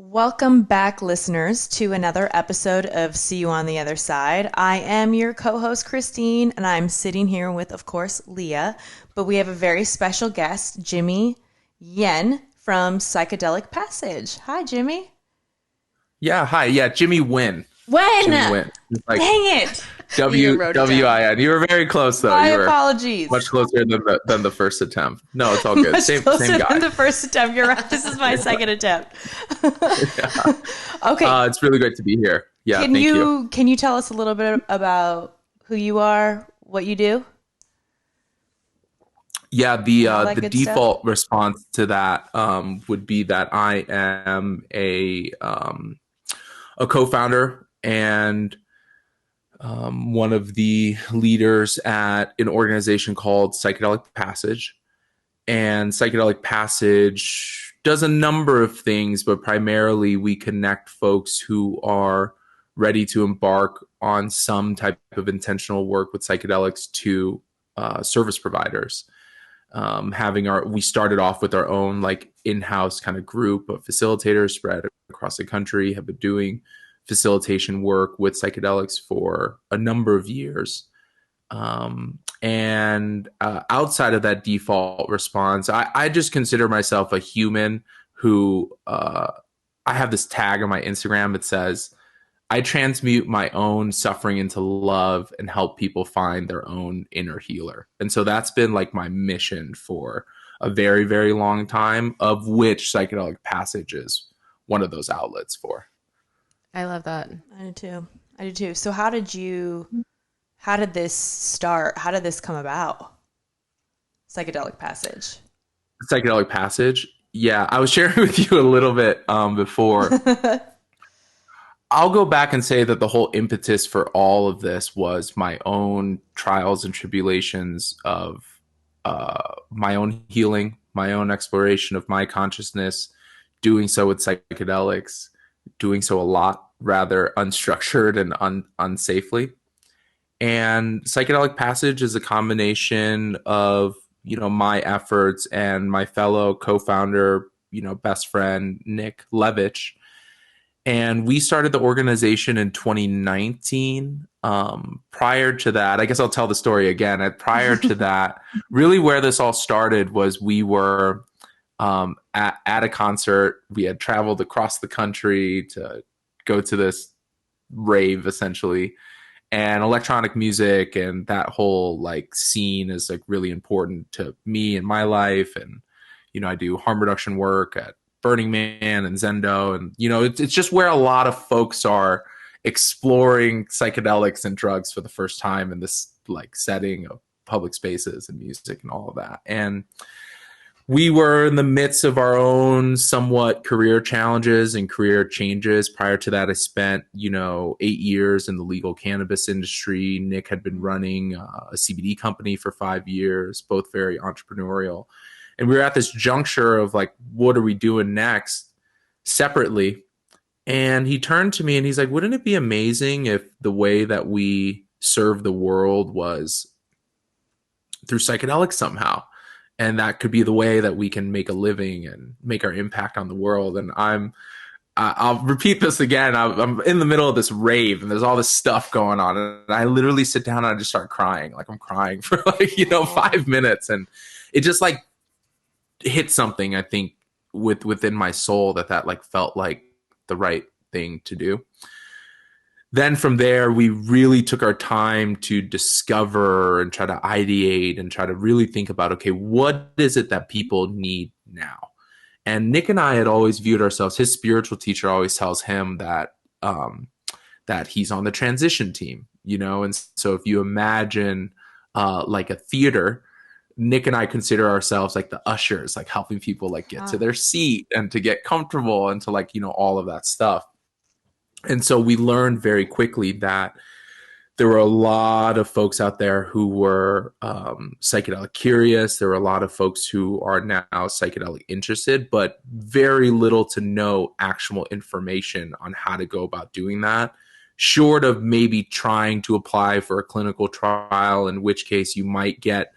Welcome back, listeners, to another episode of See You on the Other Side. I am your co host, Christine, and I'm sitting here with, of course, Leah. But we have a very special guest, Jimmy Nguyen from Psychedelic Passage. Hi, Jimmy. Yeah, hi. Yeah, Jimmy Nguyen. When? Jimmy Nguyen. It's like Dang it. You wrote it down. W-I-N. You were very close, though. My You were apologies. much closer than the first attempt. No, it's all good. Much Same closer guy. than the first attempt. You're right. This is my second attempt. Yeah. Okay. It's really great to be here. Yeah, Can thank you. you tell us a little bit about who you are, what you do? Yeah, All that the good stuff? default response to that would be that I am a co-founder and one of the leaders at an organization called Psychedelic Passage. And Psychedelic Passage does a number of things, but primarily we connect folks who are ready to embark on some type of intentional work with psychedelics to service providers. We started off with our own like in-house kind of group of facilitators spread across the country, have been doing facilitation work with psychedelics for a number of years. And outside of that default response, I just consider myself a human who I have this tag on my Instagram that says, I transmute my own suffering into love and help people find their own inner healer. And so that's been like my mission for a very, very long time, of which Psychedelic Passage is one of those outlets for. I love that. I do too. I do too. So how did this start? How did this come about? Psychedelic Passage. Psychedelic Passage. Yeah, I was sharing with you a little bit before. I'll go back and say that the whole impetus for all of this was my own trials and tribulations of my own healing, my own exploration of my consciousness, doing so with psychedelics, doing so a lot rather unstructured and unsafely. And Psychedelic Passage is a combination of, my efforts and my fellow co-founder, best friend, Nick Levitch. And we started the organization in 2019. Prior to that, I guess I'll tell the story again. Prior to that, really where this all started was we were at a concert. We had traveled across the country to go to this rave, essentially. And electronic music and that whole like scene is like really important to me in my life. And, I do harm reduction work at Burning Man and Zendo. And, it's just where a lot of folks are exploring psychedelics and drugs for the first time in this like setting of public spaces and music and all of that. And we were in the midst of our own somewhat career challenges and career changes. Prior to that, I spent, 8 years in the legal cannabis industry. Nick had been running a CBD company for 5 years, both very entrepreneurial. And we were at this juncture of like, what are we doing next separately? And he turned to me and he's like, wouldn't it be amazing if the way that we serve the world was through psychedelics somehow? And that could be the way that we can make a living and make our impact on the world. And I'll repeat this again. I'm in the middle of this rave and there's all this stuff going on. And I literally sit down and I just start crying. Like I'm crying for like, 5 minutes. And it just like hit something, I think, within my soul that like felt like the right thing to do. Then from there, we really took our time to discover and try to ideate and try to really think about, okay, what is it that people need now? And Nick and I had always viewed ourselves, his spiritual teacher always tells him that he's on the transition team, And so if you imagine like a theater, Nick and I consider ourselves like the ushers, like helping people like get to their seat and to get comfortable and to like, all of that stuff. And so we learned very quickly that there were a lot of folks out there who were psychedelic curious. There were a lot of folks who are now psychedelic interested, but very little to no actual information on how to go about doing that, short of maybe trying to apply for a clinical trial, in which case you might get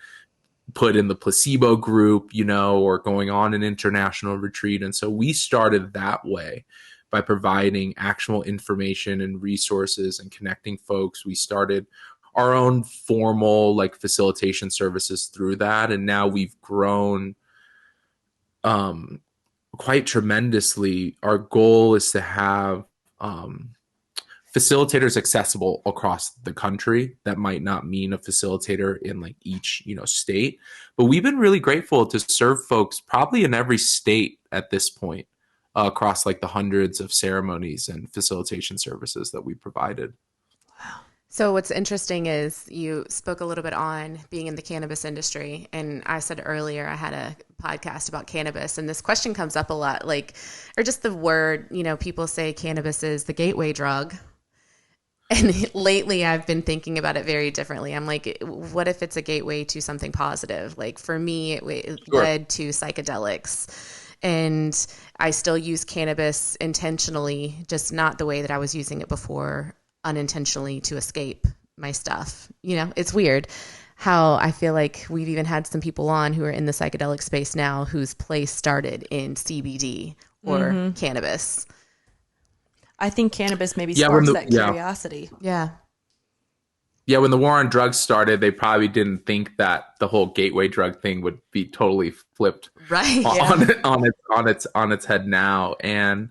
put in the placebo group, or going on an international retreat. And so we started that way. by providing actual information and resources and connecting folks. We started our own formal like facilitation services through that, and now we've grown um, quite tremendously. Our goal is to have facilitators accessible across the country. That might not mean a facilitator in like each, state, but we've been really grateful to serve folks probably in every state at this point, across like the hundreds of ceremonies and facilitation services that we provided. So what's interesting is you spoke a little bit on being in the cannabis industry. And I said earlier, I had a podcast about cannabis, and this question comes up a lot, like, or just the word, people say cannabis is the gateway drug. And lately I've been thinking about it very differently. I'm like, what if it's a gateway to something positive? Like for me, it Sure. led to psychedelics. And I still use cannabis intentionally, just not the way that I was using it before, unintentionally to escape my stuff. It's weird how I feel like we've even had some people on who are in the psychedelic space now whose place started in CBD or cannabis. I think cannabis maybe Yeah, sparks that curiosity. Yeah. Yeah, when the war on drugs started, they probably didn't think that the whole gateway drug thing would be totally flipped Right. on its head now. And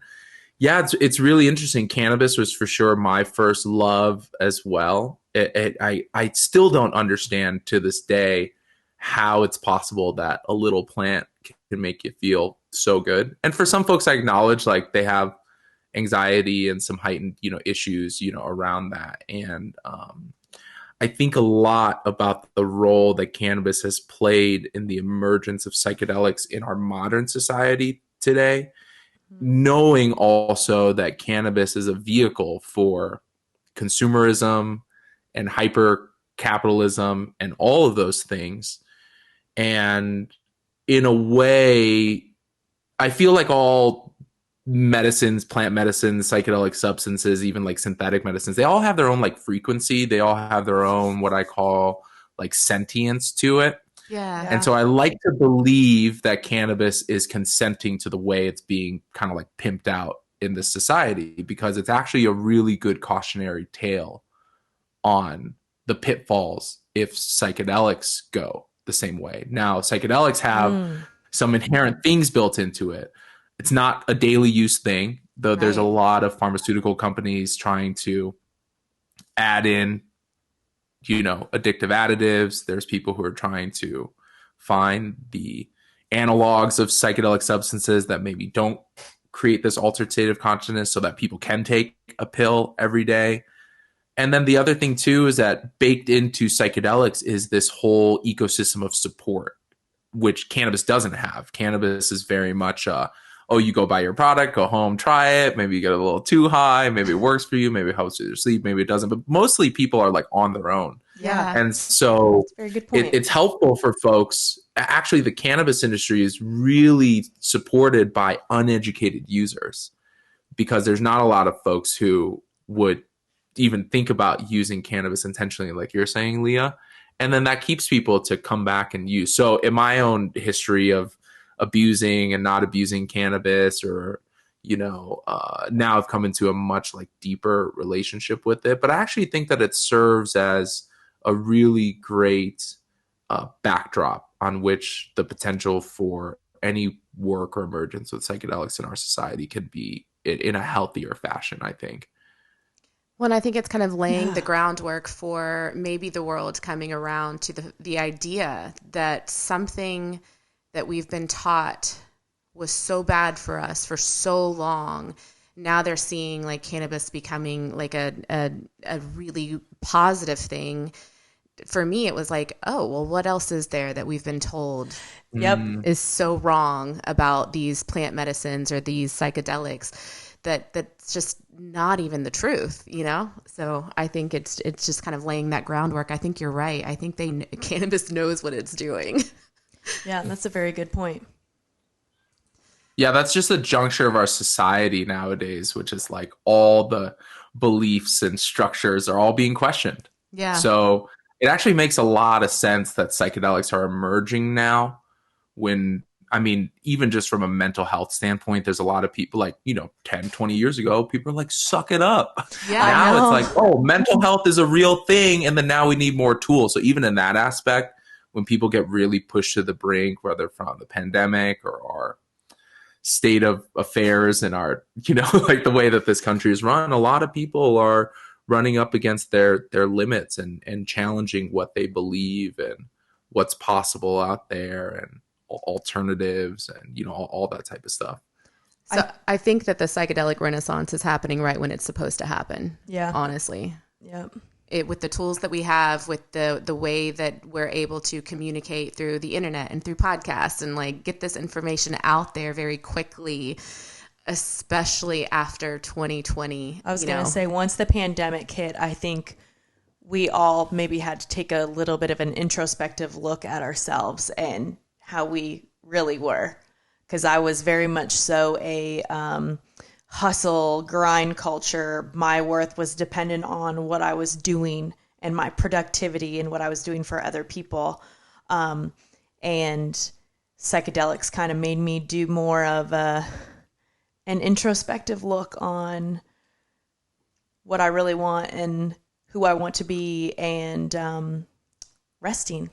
yeah, it's really interesting. Cannabis was for sure my first love as well. I still don't understand to this day how it's possible that a little plant can make you feel so good. And for some folks, I acknowledge like they have anxiety and some heightened, issues, around that. And I think a lot about the role that cannabis has played in the emergence of psychedelics in our modern society today, knowing also that cannabis is a vehicle for consumerism and hyper capitalism and all of those things. And in a way, I feel like all medicines, plant medicines, psychedelic substances, even like synthetic medicines, they all have their own like frequency. They all have their own, what I call like sentience to it. Yeah. And so I like to believe that cannabis is consenting to the way it's being kind of like pimped out in this society, because it's actually a really good cautionary tale on the pitfalls if psychedelics go the same way. Now, psychedelics have some inherent things built into it. It's not a daily use thing, though there's a lot of pharmaceutical companies trying to add in, addictive additives. There's people who are trying to find the analogs of psychedelic substances that maybe don't create this altered state of consciousness so that people can take a pill every day. And then the other thing too is that baked into psychedelics is this whole ecosystem of support, which cannabis doesn't have. Cannabis is very much you go buy your product, go home, try it. Maybe you get a little too high. Maybe it works for you. Maybe it helps with your sleep. Maybe it doesn't. But mostly people are like on their own. Yeah. And so That's a very good point. it's helpful for folks. Actually, the cannabis industry is really supported by uneducated users, because there's not a lot of folks who would even think about using cannabis intentionally, like you're saying, Leah. And then that keeps people to come back and use. So in my own history of abusing and not abusing cannabis, or now I've come into a much like deeper relationship with it, but I actually think that it serves as a really great backdrop on which the potential for any work or emergence with psychedelics in our society can be in a healthier fashion, I think. Well, and I think it's kind of laying the groundwork for maybe the world coming around to the idea that something that we've been taught was so bad for us for so long. Now they're seeing like cannabis becoming like a really positive thing. For me, it was like, oh, well, what else is there that we've been told is so wrong about these plant medicines or these psychedelics that's just not even the truth, So I think it's just kind of laying that groundwork. I think you're right. I think cannabis knows what it's doing. Yeah, that's a very good point. Yeah, that's just the juncture of our society nowadays, which is like all the beliefs and structures are all being questioned. Yeah. So it actually makes a lot of sense that psychedelics are emerging now, when I mean, even just from a mental health standpoint, there's a lot of people like, 10, 20 years ago, people are like, suck it up. Yeah. Now it's like, oh, mental health is a real thing. And then now we need more tools. So even in that aspect, when people get really pushed to the brink, whether from the pandemic or our state of affairs and our, like the way that this country is run, a lot of people are running up against their limits and challenging what they believe and what's possible out there and alternatives and all that type of stuff. So I think that the psychedelic renaissance is happening right when it's supposed to happen. Yeah. Honestly. Yep. With the tools that we have, with the way that we're able to communicate through the internet and through podcasts and like get this information out there very quickly, especially after 2020. I was going to say, once the pandemic hit, I think we all maybe had to take a little bit of an introspective look at ourselves and how we really were. Because I was very much so a hustle, grind culture. My worth was dependent on what I was doing and my productivity and what I was doing for other people. And psychedelics kind of made me do more of an introspective look on what I really want and who I want to be and resting.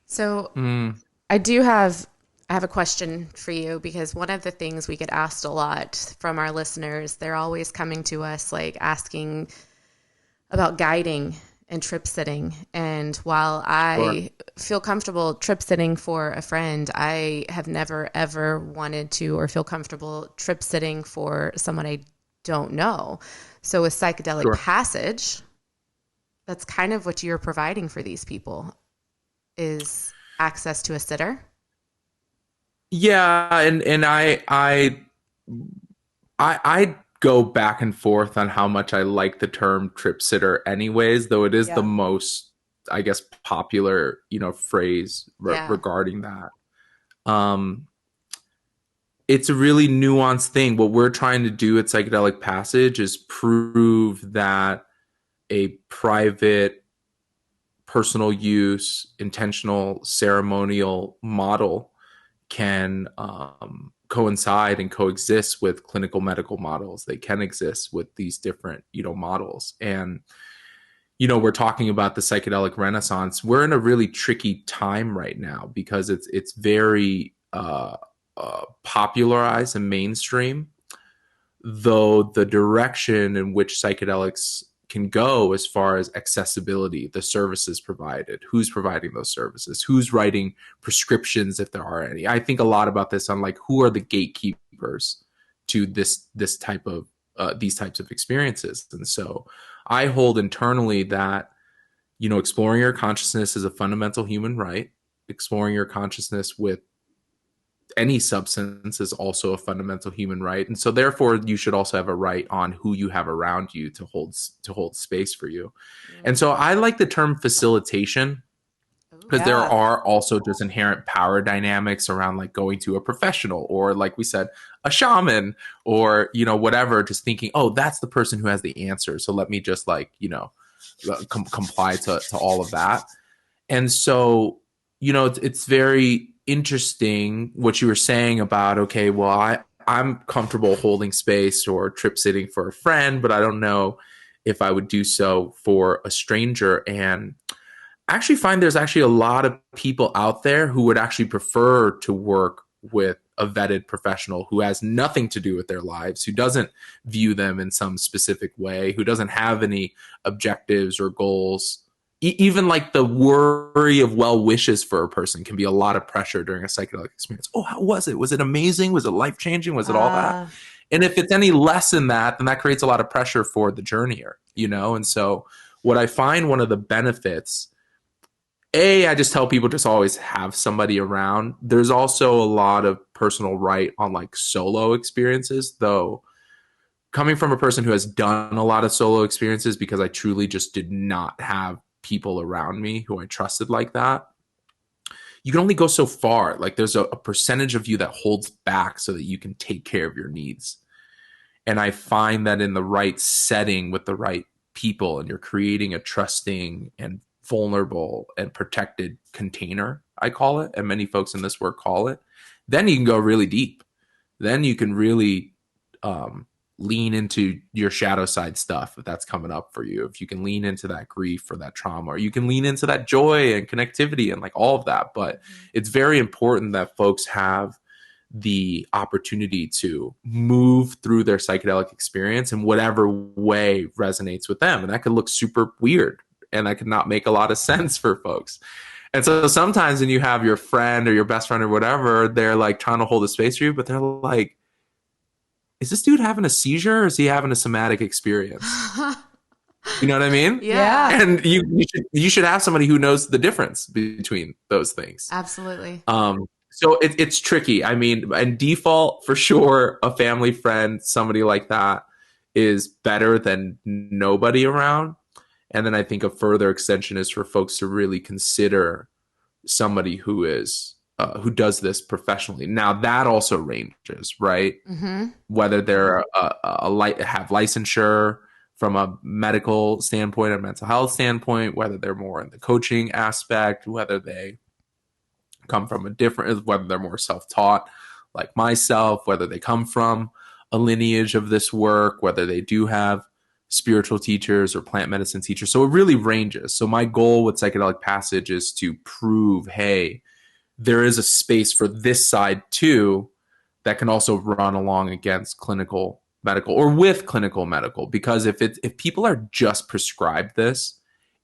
So I have a question for you, because one of the things we get asked a lot from our listeners, they're always coming to us like asking about guiding and trip sitting. And while I feel comfortable trip sitting for a friend, I have never ever wanted to or feel comfortable trip sitting for someone I don't know. So with Psychedelic Passage, that's kind of what you're providing for these people, is access to a sitter. Yeah, and I go back and forth on how much I like the term trip sitter anyways, though it is the most, I guess, popular, phrase regarding that. It's a really nuanced thing. What we're trying to do at Psychedelic Passage is prove that a private, personal use, intentional, ceremonial model can coincide and coexist with clinical medical models. They can exist with these different, models. And, we're talking about the psychedelic renaissance. We're in a really tricky time right now because it's very popularized and mainstream, though the direction in which psychedelics can go as far as accessibility, the services provided, who's providing those services, who's writing prescriptions if there are any. I think a lot about this on like who are the gatekeepers to this type of these types of experiences. And so I hold internally that exploring your consciousness is a fundamental human right. Exploring your consciousness with any substance is also a fundamental human right, and so therefore you should also have a right on who you have around you to hold space for you. And so I like the term facilitation because there are also just inherent power dynamics around like going to a professional or, like we said, a shaman or whatever, just thinking, oh, that's the person who has the answer, so let me just like comply to all of that. And so it's very interesting what you were saying about, okay, well, I'm comfortable holding space or trip sitting for a friend, but I don't know if I would do so for a stranger. And I actually find there's actually a lot of people out there who would actually prefer to work with a vetted professional who has nothing to do with their lives, who doesn't view them in some specific way, who doesn't have any objectives or goals. Even like the worry of well wishes for a person can be a lot of pressure during a psychedelic experience. Oh, how was it? Was it amazing? Was it life-changing? Was it all that? And if it's any less than that, then that creates a lot of pressure for the journeyer, And so what I find one of the benefits, I just tell people just always have somebody around. There's also a lot of personal right on like solo experiences, though. Coming from a person who has done a lot of solo experiences, because I truly just did not have people around me who I trusted like that, you can only go so far. Like there's a percentage of you that holds back so that you can take care of your needs. And I find that in the right setting with the right people, and you're creating a trusting and vulnerable and protected container, I call it, and many folks in this work call it, then you can go really deep. Then you can really lean into your shadow side stuff if that's coming up for you. If you can lean into that grief or that trauma, or you can lean into that joy and connectivity and like all of that. But it's very important that folks have the opportunity to move through their psychedelic experience in whatever way resonates with them. And that could look super weird and that could not make a lot of sense for folks. And so sometimes when you have your friend or your best friend or whatever, they're like trying to hold a space for you, but they're like, is this dude having a seizure or is he having a somatic experience? You know what I mean? Yeah. And you should have somebody who knows the difference between those things. Absolutely. So it's tricky. I mean, and default for sure, a family friend, somebody like that is better than nobody around. And then I think a further extension is for folks to really consider somebody who is who does this professionally. Now that also ranges, right? Mm-hmm. Whether they're have licensure from a medical standpoint, a mental health standpoint, whether they're more in the coaching aspect, whether they come from a different, whether they're more self-taught like myself, whether they come from a lineage of this work, whether they do have spiritual teachers or plant medicine teachers. So it really ranges. So my goal with Psychedelic Passage is to prove, hey, there is a space for this side too that can also run along against clinical medical or with clinical medical. Because if people are just prescribed this,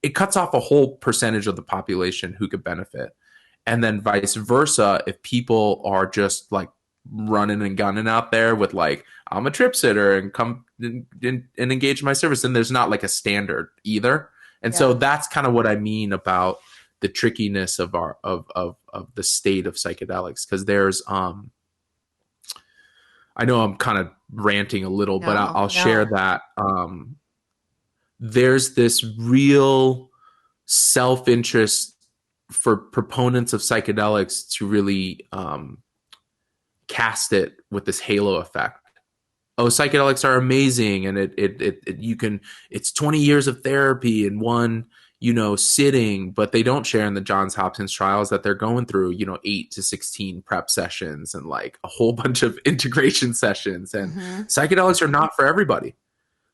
it cuts off a whole percentage of the population who could benefit. And then vice versa, if people are just like running and gunning out there with like, I'm a trip sitter and come and engage in my service, and there's not like a standard either. And so that's kind of what I mean about the trickiness of our of the state of psychedelics. Because there's I know I'm kind of ranting a little, but I'll share that there's this real self-interest for proponents of psychedelics to really cast it with this halo effect. Oh, psychedelics are amazing, and it's 20 years of therapy in one, sitting, but they don't share in the Johns Hopkins trials that they're going through, 8 to 16 prep sessions and like a whole bunch of integration sessions. And psychedelics are not for everybody.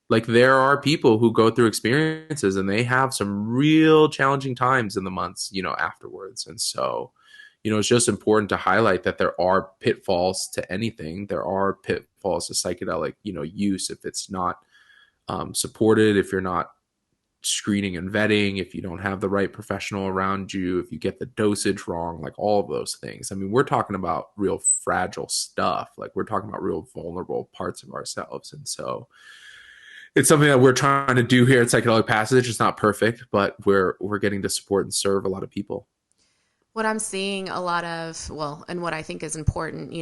Like there are people who go through experiences and they have some real challenging times in the months, afterwards. And so, it's just important to highlight that there are pitfalls to anything. There are pitfalls to psychedelic, use if it's not supported, if you're not screening and vetting, if you don't have the right professional around you, if you get the dosage wrong, like all of those things. I mean, we're talking about real fragile stuff. Like we're talking about real vulnerable parts of ourselves. And so it's something that we're trying to do here at Psychedelic Passage. It's not perfect, but we're getting to support and serve a lot of people. What I'm seeing a lot of, and what I think is important,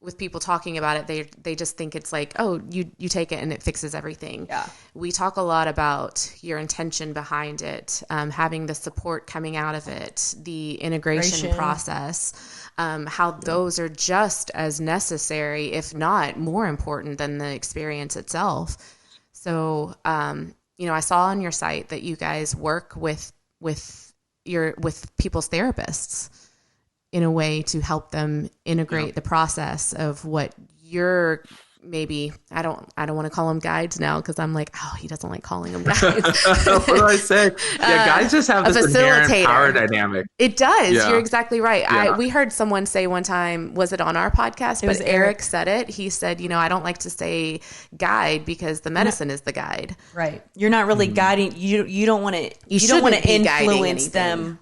with people talking about it, they just think it's like, oh, you take it and it fixes everything. Yeah. We talk a lot about your intention behind it, having the support coming out of it, the integration process, how those are just as necessary, if not more important than the experience itself. So, I saw on your site that you guys work with people's therapists in a way to help them integrate the process of what you're maybe, I don't want to call them guides now because I'm like, oh, he doesn't like calling them guides. What do I say? Yeah, guides just have this inherent power dynamic. It does. Yeah. You're exactly right. Yeah. We heard someone say one time, was it on our podcast? But Eric said it. He said, I don't like to say guide because the medicine is the guide. Right. You're not really guiding. You don't want to. You don't want to influence them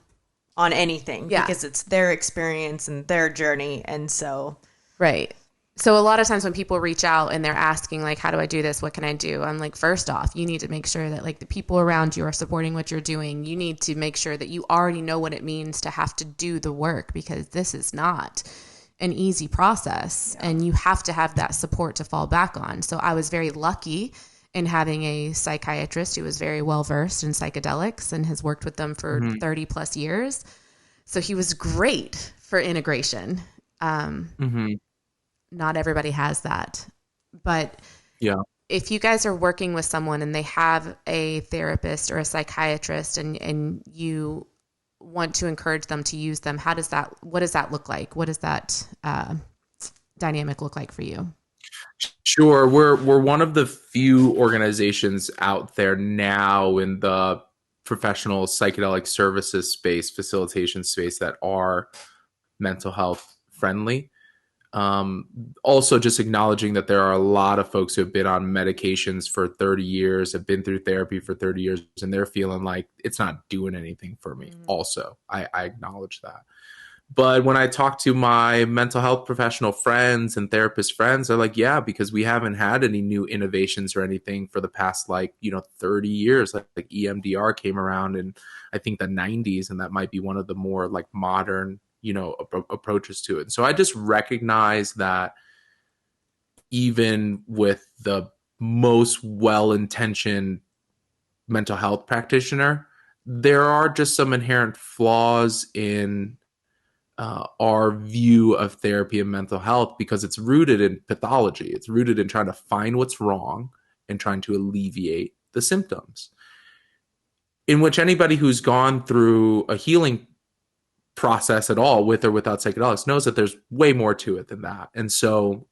on anything because it's their experience and their journey, and so right. So a lot of times when people reach out and they're asking like, how do I do this? What can I do? I'm like, first off, you need to make sure that like the people around you are supporting what you're doing. You need to make sure that you already know what it means to have to do the work, because this is not an easy process and you have to have that support to fall back on. So I was very lucky in having a psychiatrist who was very well versed in psychedelics and has worked with them for 30 plus years. So he was great for integration. Not everybody has that, but if you guys are working with someone and they have a therapist or a psychiatrist and you want to encourage them to use them, what does that look like? What does that dynamic look like for you? Sure. We're one of the few organizations out there now in the professional psychedelic services space, facilitation space, that are mental health friendly. Also, just acknowledging that there are a lot of folks who have been on medications for 30 years, have been through therapy for 30 years, and they're feeling like it's not doing anything for me. Also, I acknowledge that. But when I talk to my mental health professional friends and therapist friends, they're like, yeah, because we haven't had any new innovations or anything for the past 30 years. Like EMDR came around in, I think, the 90s, and that might be one of the more like modern, approaches to it. And so I just recognize that even with the most well-intentioned mental health practitioner, there are just some inherent flaws in our view of therapy and mental health, because it's rooted in pathology. It's rooted in trying to find what's wrong and trying to alleviate the symptoms. In which anybody who's gone through a healing process at all, with or without psychedelics, knows that there's way more to it than that. And so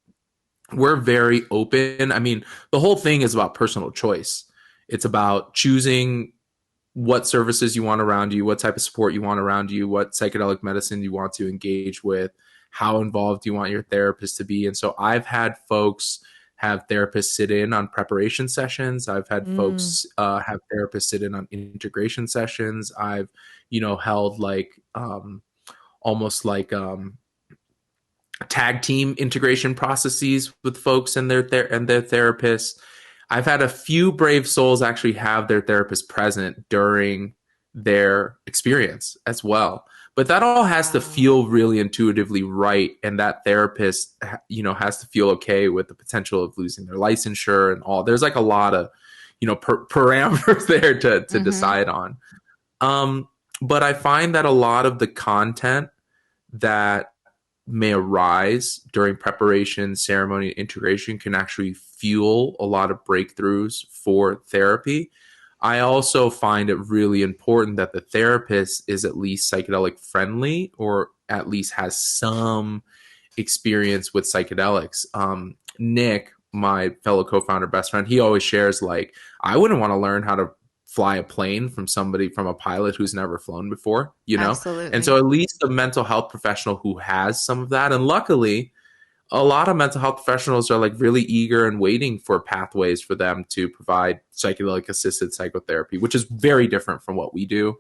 we're very open. I mean, the whole thing is about personal choice. It's about choosing what services you want around you, what type of support you want around you, what psychedelic medicine you want to engage with, how involved you want your therapist to be. And so I've had folks have therapists sit in on preparation sessions. I've had folks have therapists sit in on integration sessions. I've, held almost like tag team integration processes with folks and their therapists. I've had a few brave souls actually have their therapist present during their experience as well. But that all has to feel really intuitively right. And that therapist, has to feel okay with the potential of losing their licensure and all. There's like a lot of, parameters there to decide on. But I find that a lot of the content that may arise during preparation, ceremony, and integration can actually fuel a lot of breakthroughs for therapy. I also find it really important that the therapist is at least psychedelic friendly, or at least has some experience with psychedelics. Nick, my fellow co-founder, best friend, he always shares, like, I wouldn't want to learn how to fly a plane from a pilot who's never flown before, Absolutely. And so at least a mental health professional who has some of that. And luckily, a lot of mental health professionals are like really eager and waiting for pathways for them to provide psychedelic assisted psychotherapy, which is very different from what we do,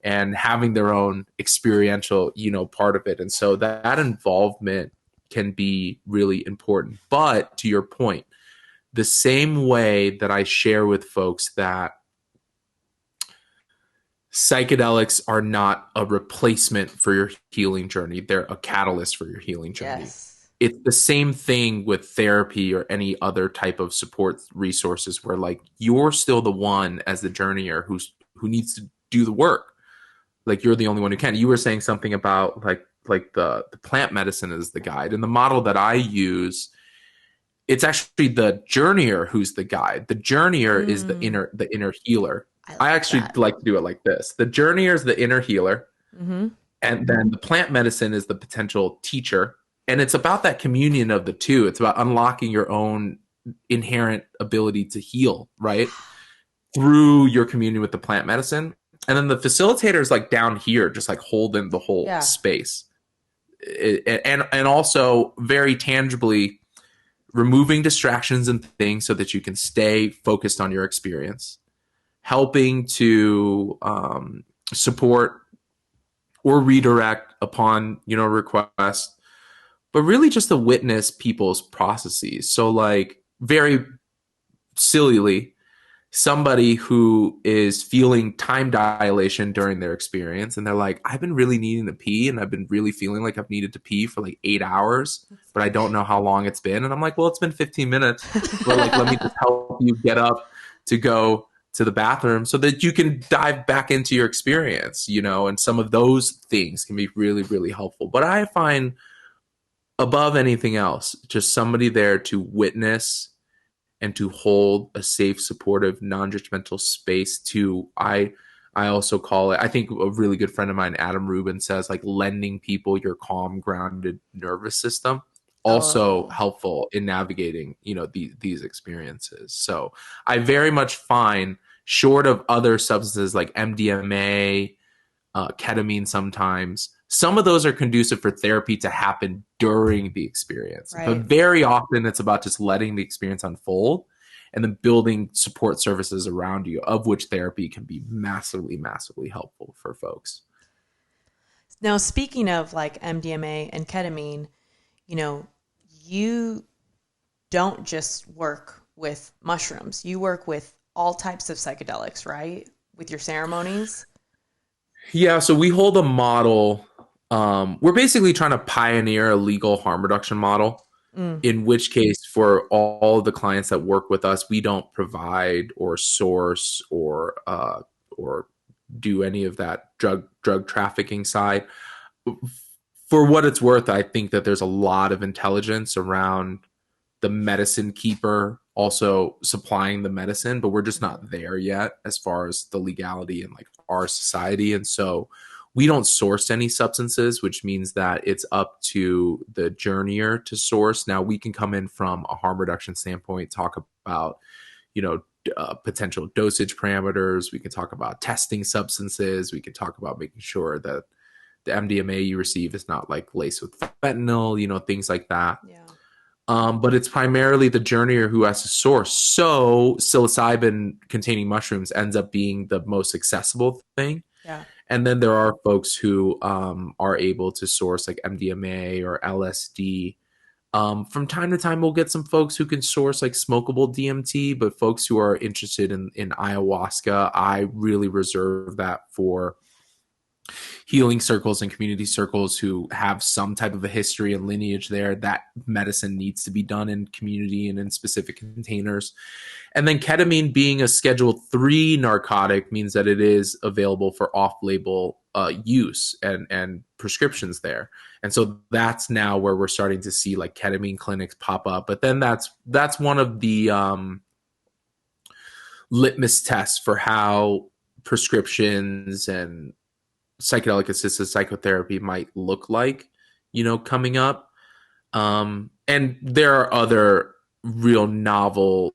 and having their own experiential, part of it. And so that involvement can be really important. But to your point, the same way that I share with folks that psychedelics are not a replacement for your healing journey, they're a catalyst for your healing journey. Yes. It's the same thing with therapy or any other type of support resources, where like you're still the one as the journeyer who needs to do the work. Like you're the only one who can. You were saying something about like the plant medicine is the guide. And the model that I use, it's actually the journeyer who's the guide. The journeyer is the inner healer. I actually like to do it like this. The journeyer is the inner healer. Mm-hmm. And then the plant medicine is the potential teacher. And it's about that communion of the two. It's about unlocking your own inherent ability to heal, right? Through your communion with the plant medicine. And then the facilitator is like down here, just like holding the whole space. And also very tangibly removing distractions and things so that you can stay focused on your experience. Helping to support or redirect upon, request, but really just to witness people's processes. So like very sillily, somebody who is feeling time dilation during their experience, and they're like, I've been really needing to pee, and I've been really feeling like I've needed to pee for like 8 hours, but I don't know how long it's been. And I'm like, well, it's been 15 minutes. But like, let me just help you get up to go to the bathroom so that you can dive back into your experience, and some of those things can be really, really helpful. But I find above anything else, just somebody there to witness and to hold a safe, supportive, non-judgmental space to, I I also call it, I think a really good friend of mine, Adam Rubin, says like lending people your calm, grounded nervous system, also Oh, helpful in navigating, these experiences. So I very much find, short of other substances like MDMA, ketamine sometimes, some of those are conducive for therapy to happen during the experience. But right. very often it's about just letting the experience unfold and then building support services around you, of which therapy can be massively, massively helpful for folks. Now, speaking of like MDMA and ketamine, you know, you don't just work with mushrooms. You work with all types of psychedelics, right? With your ceremonies. Yeah, so we hold a model. We're basically trying to pioneer a legal harm reduction model, Mm, in which case, for all the clients that work with us, we don't provide or source or do any of that drug trafficking side. For what it's worth, I think that there's a lot of intelligence around the medicine keeper also supplying the medicine, but we're just mhm. not there yet as far as the legality in like our society. And so we don't source any substances, which means that it's up to the journeyer to source. Now we can come in from a harm reduction standpoint, talk about, potential dosage parameters. We can talk about testing substances. We can talk about making sure that the MDMA you receive is not like laced with fentanyl, things like that. Yeah. But it's primarily the journeyer who has to source. So psilocybin containing mushrooms ends up being the most accessible thing. Yeah. And then there are folks who are able to source like MDMA or LSD. From time to time, we'll get some folks who can source like smokable DMT, but folks who are interested in ayahuasca, I really reserve that for healing circles and community circles who have some type of a history and lineage there. That medicine needs to be done in community and in specific containers. And then ketamine, being a Schedule 3 narcotic, means that it is available for off-label use and prescriptions there. And so that's now where we're starting to see like ketamine clinics pop up. But then that's one of the litmus tests for how prescriptions and psychedelic assisted psychotherapy might look like, coming up. And there are other real novel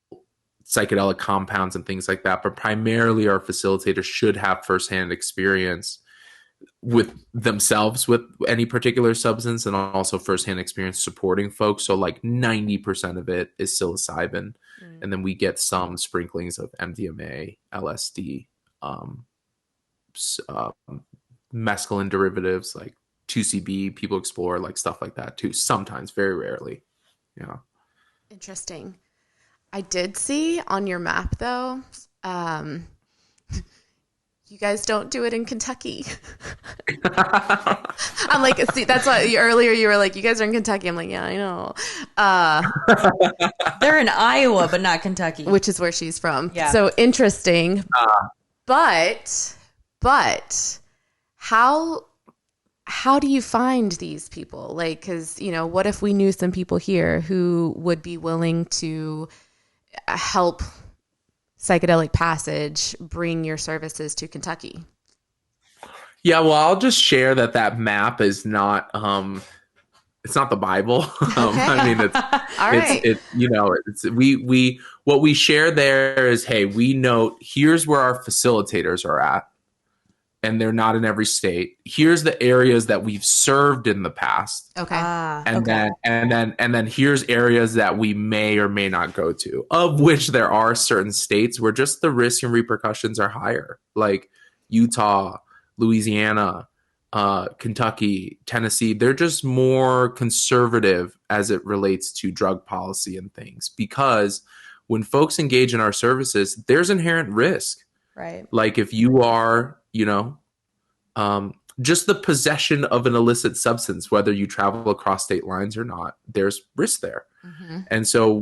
psychedelic compounds and things like that, but primarily our facilitators should have firsthand experience with themselves with any particular substance, and also firsthand experience supporting folks. So like 90% of it is psilocybin, Mm. and then we get some sprinklings of MDMA, LSD, um, mescaline derivatives like 2CB, people explore, like stuff like that too. Sometimes, very rarely. Yeah. Interesting. I did see on your map though, um, you guys don't do it in Kentucky. I'm like, see, that's what earlier you were like, you guys are in Kentucky. I'm like, yeah, I know. They're in Iowa, but not Kentucky. Which is where she's from. Yeah. So interesting. But how do you find these people? Like, because, what if we knew some people here who would be willing to help Psychedelic Passage bring your services to Kentucky? Yeah, well, I'll just share that map is not it's not the Bible. I mean, it's All right. it's we what we share there is, hey, we note here's where our facilitators are at, and they're not in every state. Here's the areas that we've served in the past. Okay. And Okay. then here's areas that we may or may not go to, of which there are certain states where just the risk and repercussions are higher, like Utah, Louisiana, Kentucky, Tennessee. They're just more conservative as it relates to drug policy and things, because when folks engage in our services, there's inherent risk. Right. Like if you are, just the possession of an illicit substance, whether you travel across state lines or not, there's risk there. Mm-hmm. And so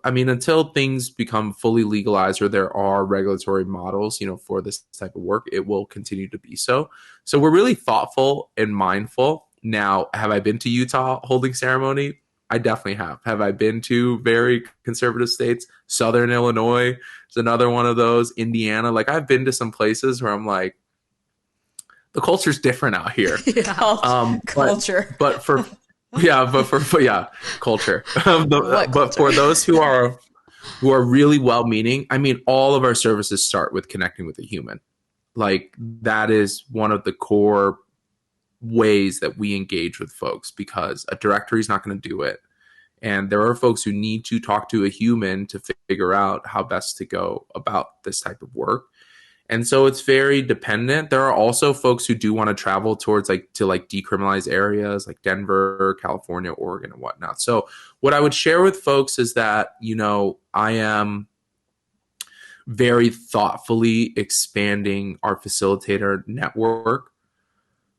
until things become fully legalized or there are regulatory models, for this type of work, it will continue to be so. So we're really thoughtful and mindful. Now, have I been to Utah holding ceremony? I definitely have. Have I been to very conservative states? Southern Illinois is another one of those. Indiana. Like, I've been to some places where I'm like, the culture's different out here. Culture. But for yeah, culture. But for those who are really well-meaning, I mean, all of our services start with connecting with a human. Like, that is one of the core ways that we engage with folks, because a directory is not going to do it. And there are folks who need to talk to a human to figure out how best to go about this type of work. And so it's very dependent. There are also folks who do want to travel towards decriminalized areas like Denver, California, Oregon, and whatnot. So what I would share with folks is that, I am very thoughtfully expanding our facilitator network,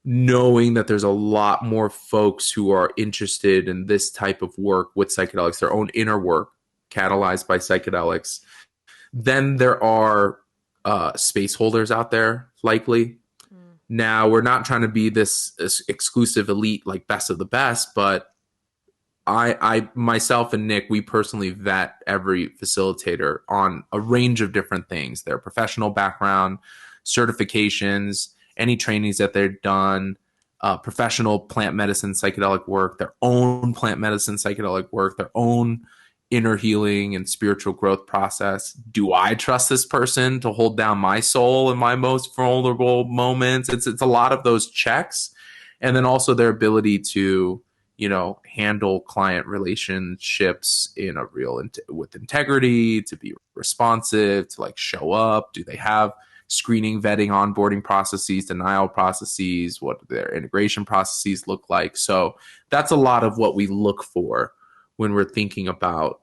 knowing that there's a lot more folks who are interested in this type of work with psychedelics, their own inner work catalyzed by psychedelics, than there are space holders out there, likely. Now, we're not trying to be this exclusive elite, like best of the best, but I myself and Nick, we personally vet every facilitator on a range of different things: their professional background, certifications, any trainings that they've done, professional plant medicine psychedelic work, their own plant medicine psychedelic work, their own inner healing and spiritual growth process. Do I trust this person to hold down my soul in my most vulnerable moments? It's a lot of those checks. And then also their ability to, handle client relationships in a with integrity, to be responsive, to show up. Do they have screening, vetting, onboarding processes, denial processes? What do their integration processes look like? So that's a lot of what we look for when we're thinking about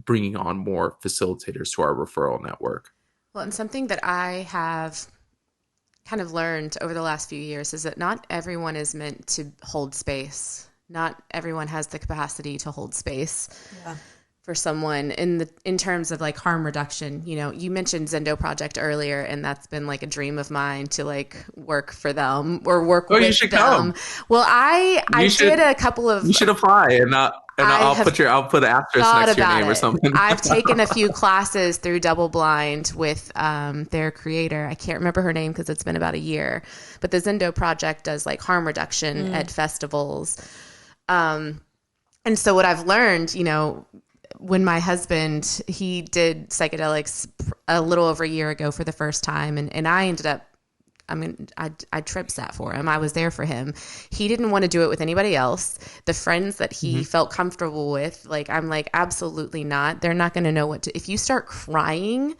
bringing on more facilitators to our referral network. Well, and something that I have kind of learned over the last few years is that not everyone is meant to hold space. Not everyone has the capacity to hold space for someone in terms of harm reduction. You mentioned Zendo Project earlier, and that's been a dream of mine to work for them or work with them. You should come. Well, I did a couple of. You should apply, and I'll put an asterisk next to your name or something. I've taken a few classes through Double Blind with their creator. I can't remember her name because it's been about a year. But the Zendo Project does harm reduction at festivals. And so what I've learned, when my husband, he did psychedelics a little over a year ago for the first time, and I ended up, I trip sat for him. I was there for him. He didn't want to do it with anybody else. The friends that he felt comfortable with, I'm absolutely not. They're not going to know what to, if you start crying,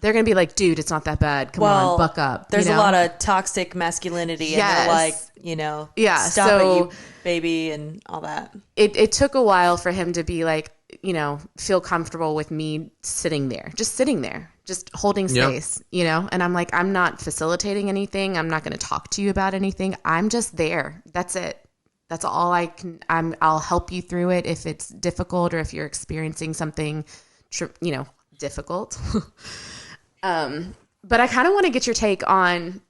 they're going to be like, dude, it's not that bad. Come on, buck up. There's a lot of toxic masculinity. And they're stop it, you baby, and all that. It took a while for him to be feel comfortable with me sitting there, just holding space, and I'm I'm not facilitating anything. I'm not going to talk to you about anything. I'm just there. That's it. That's all I can. I'll help you through it if it's difficult or if you're experiencing something, difficult. But I kind of want to get your take on,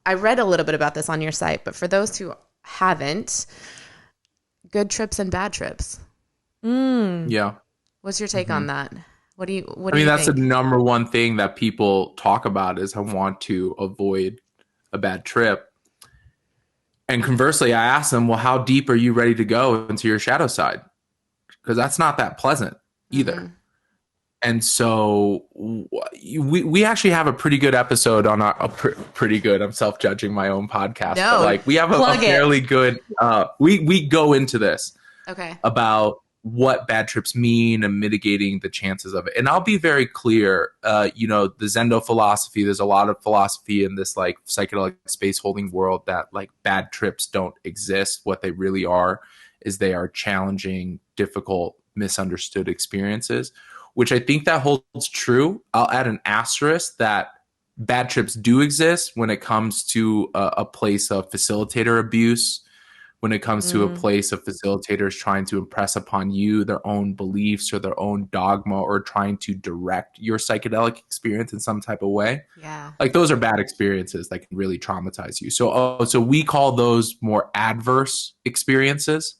I read a little bit about this on your site, but for those who haven't, good trips and bad trips. Yeah. What's your take on that? What do you that's think? the number one thing that people talk about is I want to avoid a bad trip. And conversely, I ask them, well, how deep are you ready to go into your shadow side? Because that's not that pleasant either. And so we actually have a pretty good episode on pretty good. I'm self-judging my own podcast. No, but we have a fairly good, we go into this about what bad trips mean and mitigating the chances of it. And I'll be very clear, the Zendo philosophy, there's a lot of philosophy in this psychedelic space holding world that bad trips don't exist. What they really are is they are challenging, difficult, misunderstood experiences, which I think that holds true. I'll add an asterisk that bad trips do exist when it comes to a place of facilitator abuse, when it comes to a place of facilitators trying to impress upon you their own beliefs or their own dogma or trying to direct your psychedelic experience in some type of way. Yeah. Those are bad experiences that can really traumatize you. So we call those more adverse experiences.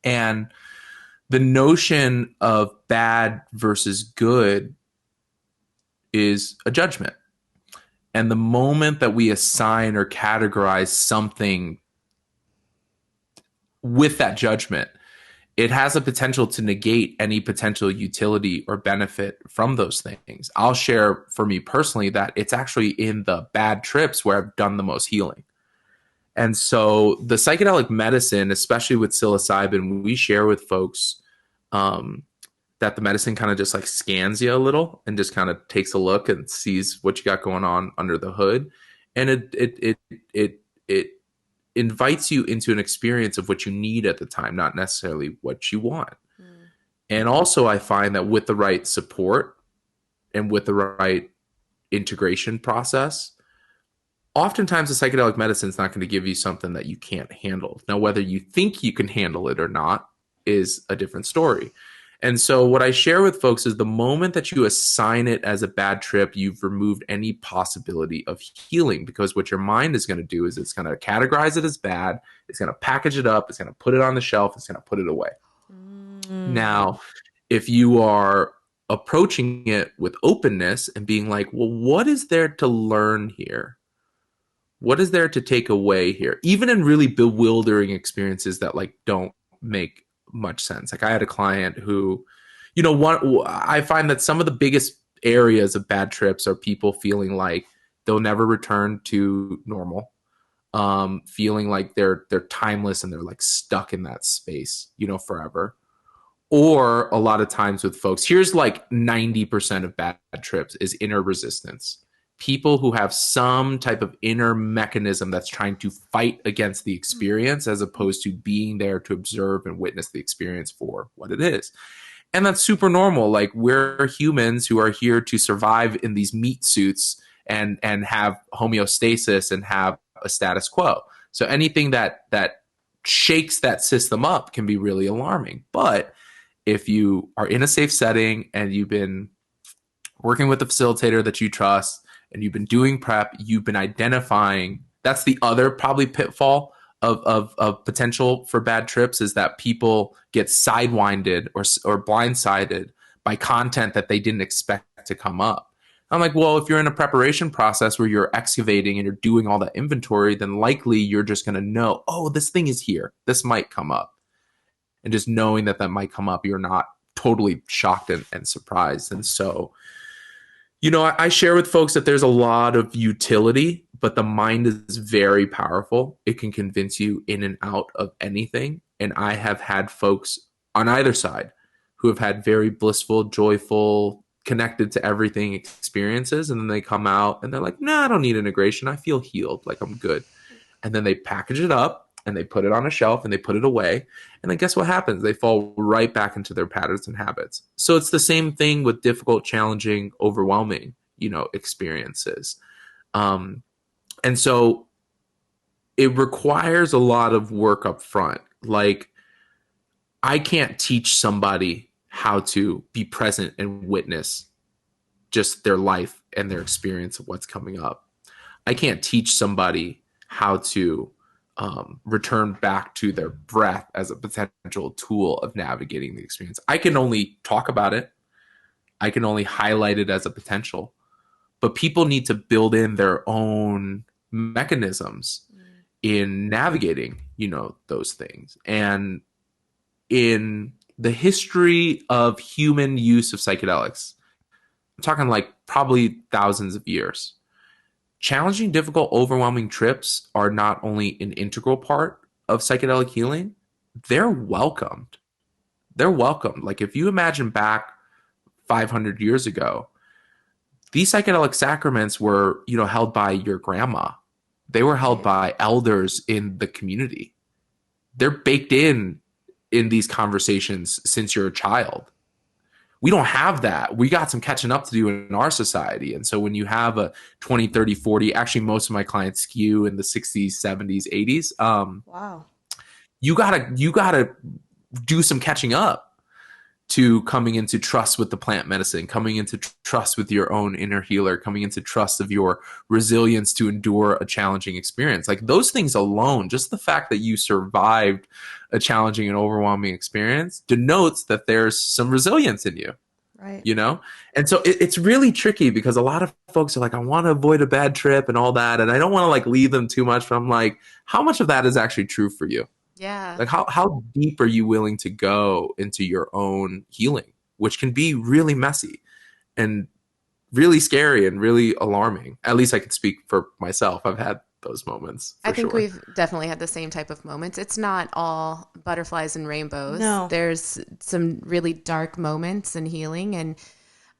And the notion of bad versus good is a judgment. And the moment that we assign or categorize something with that judgment, it has a potential to negate any potential utility or benefit from those things. I'll share for me personally that it's actually in the bad trips where I've done the most healing. And so the psychedelic medicine, especially with psilocybin, we share with folks that the medicine kind of just like scans you a little and just kind of takes a look and sees what you got going on under the hood. And it invites you into an experience of what you need at the time, not necessarily what you want. And also I find that with the right support and with the right integration process, oftentimes the psychedelic medicine is not going to give you something that you can't handle. Now, whether you think you can handle it or not is a different story. And so what I share with folks is the moment that you assign it as a bad trip, you've removed any possibility of healing, because what your mind is going to do is it's going to categorize it as bad. It's going to package it up. It's going to put it on the shelf. It's going to put it away. Now, if you are approaching it with openness and being like, well, what is there to learn here? What is there to take away here? Even in really bewildering experiences that like don't make much sense. Like I had a client who, I find that some of the biggest areas of bad trips are people feeling like they'll never return to normal, feeling like they're timeless and they're like stuck in that space, forever. Or a lot of times with folks, here's like 90% of bad trips is inner resistance. People who have some type of inner mechanism that's trying to fight against the experience as opposed to being there to observe and witness the experience for what it is. And that's super normal. Like we're humans who are here to survive in these meat suits and have homeostasis and have a status quo. So anything that shakes that system up can be really alarming. But if you are in a safe setting and you've been working with a facilitator that you trust, and you've been doing prep, you've been identifying, that's the other probably pitfall of potential for bad trips, is that people get sidewinded or blindsided by content that they didn't expect to come up. I'm like, well, if you're in a preparation process where you're excavating and you're doing all that inventory, then likely you're just going to know, oh, this thing is here. This might come up. And just knowing that might come up, you're not totally shocked and surprised. And so, I share with folks that there's a lot of utility, but the mind is very powerful. It can convince you in and out of anything. And I have had folks on either side who have had very blissful, joyful, connected to everything experiences. And then they come out and they're like, no, I don't need integration. I feel healed. Like I'm good. And then they package it up and they put it on a shelf and they put it away. And then guess what happens? They fall right back into their patterns and habits. So it's the same thing with difficult, challenging, overwhelming, experiences. And so it requires a lot of work up front. Like I can't teach somebody how to be present and witness just their life and their experience of what's coming up. I can't teach somebody how to return back to their breath as a potential tool of navigating the experience. I can only talk about it. I can only highlight it as a potential. But people need to build in their own mechanisms in navigating, those things. And in the history of human use of psychedelics, I'm talking like probably thousands of years, challenging, difficult, overwhelming trips are not only an integral part of psychedelic healing, they're welcomed. They're welcomed. Like if you imagine back 500 years ago, these psychedelic sacraments were, held by your grandma. They were held by elders in the community. They're baked in these conversations since you're a child. We don't have that. We got some catching up to do in our society. And so when you have a 20, 30, 40, actually most of my clients skew in the 60s, 70s, 80s. Wow. You gotta do some catching up to coming into trust with the plant medicine, coming into trust with your own inner healer, coming into trust of your resilience to endure a challenging experience. Like those things alone, just the fact that you survived a challenging and overwhelming experience denotes that there's some resilience in you. Right. You know? And so it's really tricky because a lot of folks are like, I want to avoid a bad trip and all that. And I don't want to like leave them too much, but I'm like, how much of that is actually true for you? Yeah. Like how deep are you willing to go into your own healing, which can be really messy and really scary and really alarming. At least I can speak for myself. I've had those moments. I think sure. we've definitely had the same type of moments. It's not all butterflies and rainbows. No. There's some really dark moments in healing, and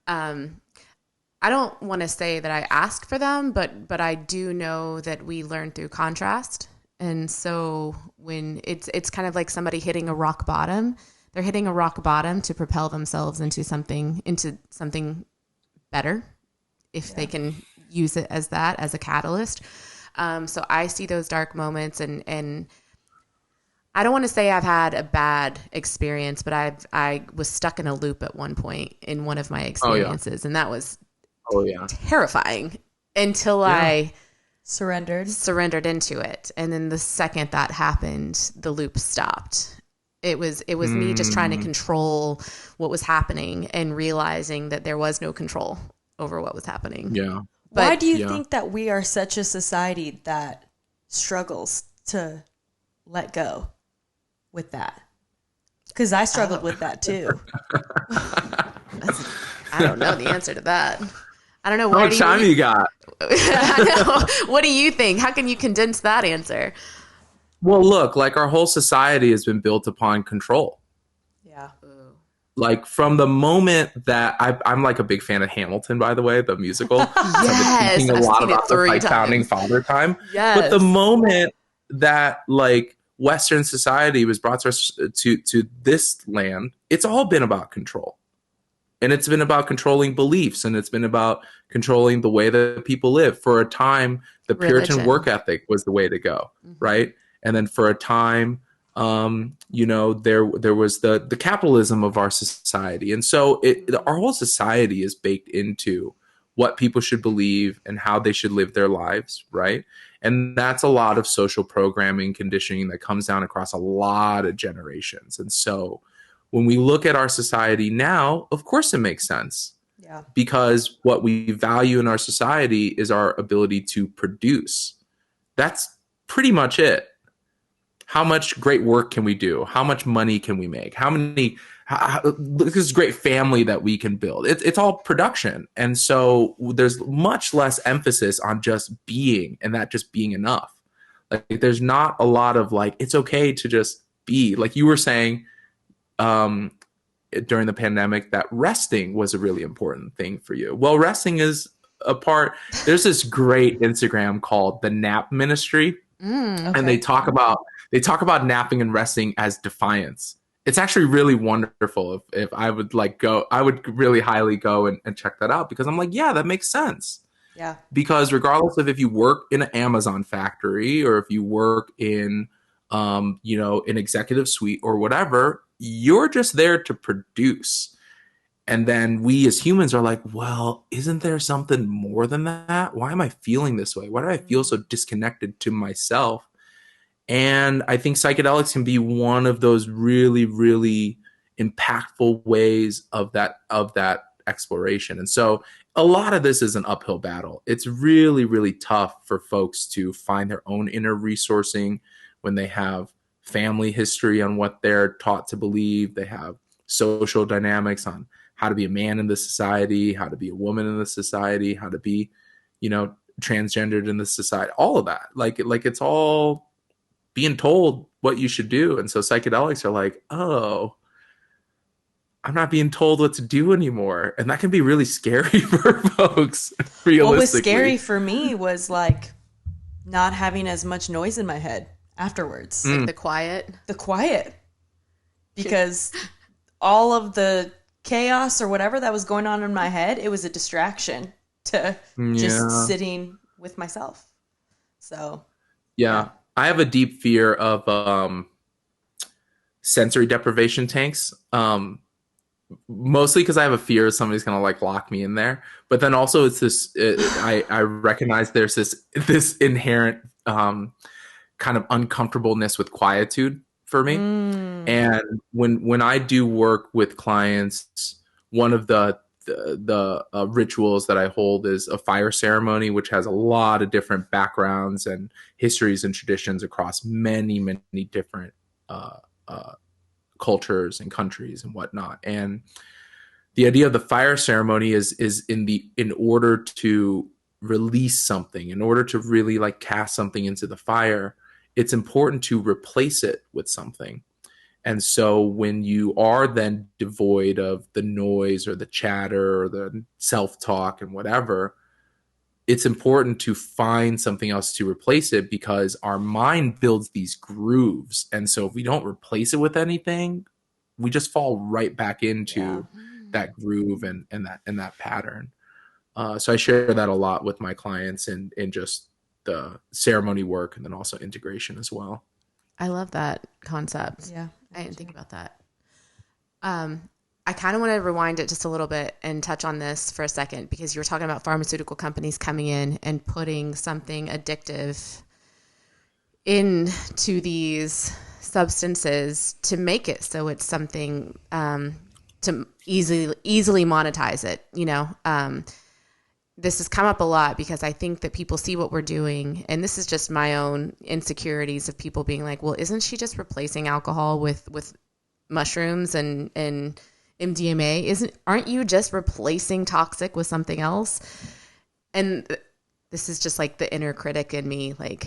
I don't want to say that I ask for them, but I do know that we learn through contrast. And so when it's kind of like somebody hitting a rock bottom, they're hitting a rock bottom to propel themselves into something better, if they can use it as that, as a catalyst. So I see those dark moments, and I don't want to say I've had a bad experience, but I was stuck in a loop at one point in one of my experiences, and that was terrifying until I surrendered into it. And then the second that happened, the loop stopped. It was me just trying to control what was happening and realizing that there was no control over what was happening. Yeah. But why do you think that we are such a society that struggles to let go with that? Because I struggled with that too. I don't know the answer to that. I don't know. How much time you got? I know. What do you think? How can you condense that answer? Well, look, like our whole society has been built upon control. Yeah. Like from the moment that I'm like a big fan of Hamilton, by the way, the musical. Yes, I've been thinking a lot about the like founding father time. Yes. But the moment that like Western society was brought to us to this land, it's all been about control. And it's been about controlling beliefs, and it's been about controlling the way that people live. For a time, the Puritan work ethic was the way to go, right? And then for a time, you know, there was the capitalism of our society. And so our whole society is baked into what people should believe and how they should live their lives, right? And that's a lot of social programming, conditioning that comes down across a lot of generations. And so when we look at our society now, of course it makes sense. Yeah. Because what we value in our society is our ability to produce. That's pretty much it. How much great work can we do? How much money can we make? This is great family that we can build. It's all production. And so there's much less emphasis on just being, and that just being enough. Like there's not a lot of like, it's okay to just be. Like you were saying during the pandemic, that resting was a really important thing for you. Well, resting is a part. There's this great Instagram called the Nap Ministry. And they talk about napping and resting as defiance. It's actually really wonderful. If I would like go, I would really highly go and check that out, because I'm like, yeah, that makes sense. Yeah. Because regardless of if you work in an Amazon factory or if you work in, you know, an executive suite or whatever, you're just there to produce. And then we as humans are like, well, isn't there something more than that? Why am I feeling this way? Why do I feel so disconnected to myself? And I think psychedelics can be one of those really, really impactful ways of that exploration. And so a lot of this is an uphill battle. It's really, really tough for folks to find their own inner resourcing when they have family history on what they're taught to believe. They have social dynamics on how to be a man in this society, how to be a woman in this society, how to be, you know, transgendered in this society, all of that. Like it's all being told what you should do. And so psychedelics are like, oh, I'm not being told what to do anymore. And that can be really scary for folks, realistically. What was scary for me was like not having as much noise in my head afterwards. Like the quiet. Because all of the chaos or whatever that was going on in my head, it was a distraction to just sitting with myself. So, yeah. I have a deep fear of sensory deprivation tanks, mostly because I have a fear somebody's gonna like lock me in there. But then also it's this. I recognize there's this inherent kind of uncomfortableness with quietude for me. Mm. And when I do work with clients, one of the rituals that I hold is a fire ceremony, which has a lot of different backgrounds and histories and traditions across many different uh, uh, cultures and countries and whatnot. And the idea of the fire ceremony is in order to release something, in order to really like cast something into the fire, it's important to replace it with something. And so when you are then devoid of the noise or the chatter or the self-talk and whatever, it's important to find something else to replace it, because our mind builds these grooves. And so if we don't replace it with anything, we just fall right back Yeah. into that groove and that pattern. So I share that a lot with my clients in just the ceremony work, and then also integration as well. I love that concept. Yeah. I didn't think about that. I kind of want to rewind it just a little bit and touch on this for a second, because you were talking about pharmaceutical companies coming in and putting something addictive into these substances to make it so it's something to easily monetize it. This has come up a lot because I think that people see what we're doing, and this is just my own insecurities of people being like, well, isn't she just replacing alcohol with mushrooms and MDMA? Aren't you just replacing toxic with something else? And this is just like the inner critic in me, like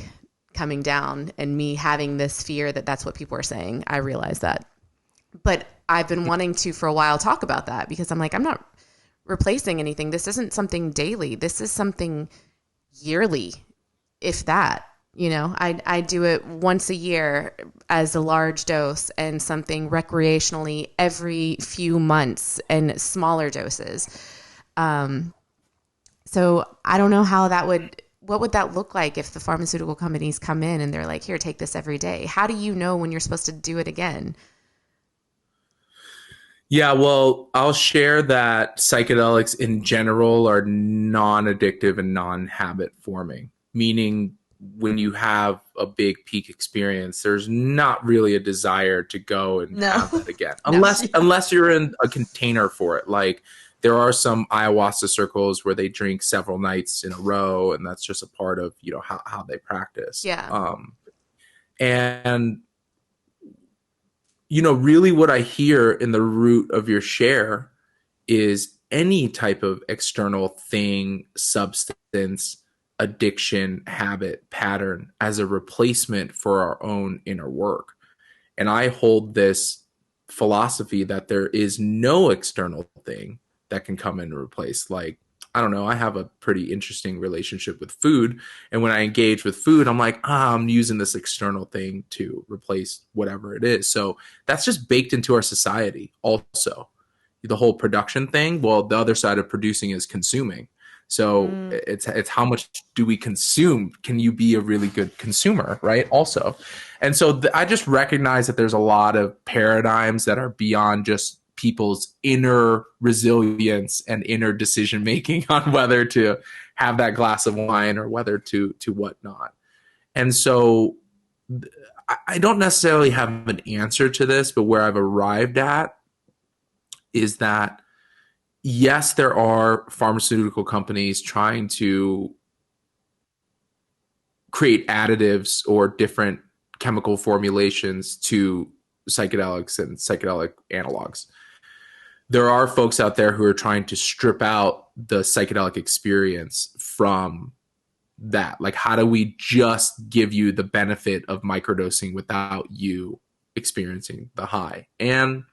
coming down, and me having this fear that that's what people are saying. I realize that. But I've been wanting to for a while talk about that, because I'm like, I'm not replacing anything. This isn't something daily. This is something yearly, if that. I do it once a year as a large dose, and something recreationally every few months and smaller doses. So I don't know what would that look like if the pharmaceutical companies come in and they're like, here, take this every day. How do you know when you're supposed to do it again? Yeah, well, I'll share that psychedelics in general are non-addictive and non-habit forming, meaning when you have a big peak experience, there's not really a desire to go and No. have that again, No. unless you're in a container for it. Like there are some ayahuasca circles where they drink several nights in a row, and that's just a part of how they practice. Yeah. And really what I hear in the root of your share is any type of external thing, substance, addiction, habit, pattern as a replacement for our own inner work. And I hold this philosophy that there is no external thing that can come in and replace. Like, I don't know, I have a pretty interesting relationship with food. And when I engage with food, I'm like, I'm using this external thing to replace whatever it is. So that's just baked into our society also. The whole production thing, well, the other side of producing is consuming. So it's how much do we consume? Can you be a really good consumer, right? Also. And so I just recognize that there's a lot of paradigms that are beyond just people's inner resilience and inner decision making on whether to have that glass of wine or whether to whatnot. And so I don't necessarily have an answer to this, but where I've arrived at is that yes, there are pharmaceutical companies trying to create additives or different chemical formulations to psychedelics and psychedelic analogs. There are folks out there who are trying to strip out the psychedelic experience from that. Like, how do we just give you the benefit of microdosing without you experiencing the high? And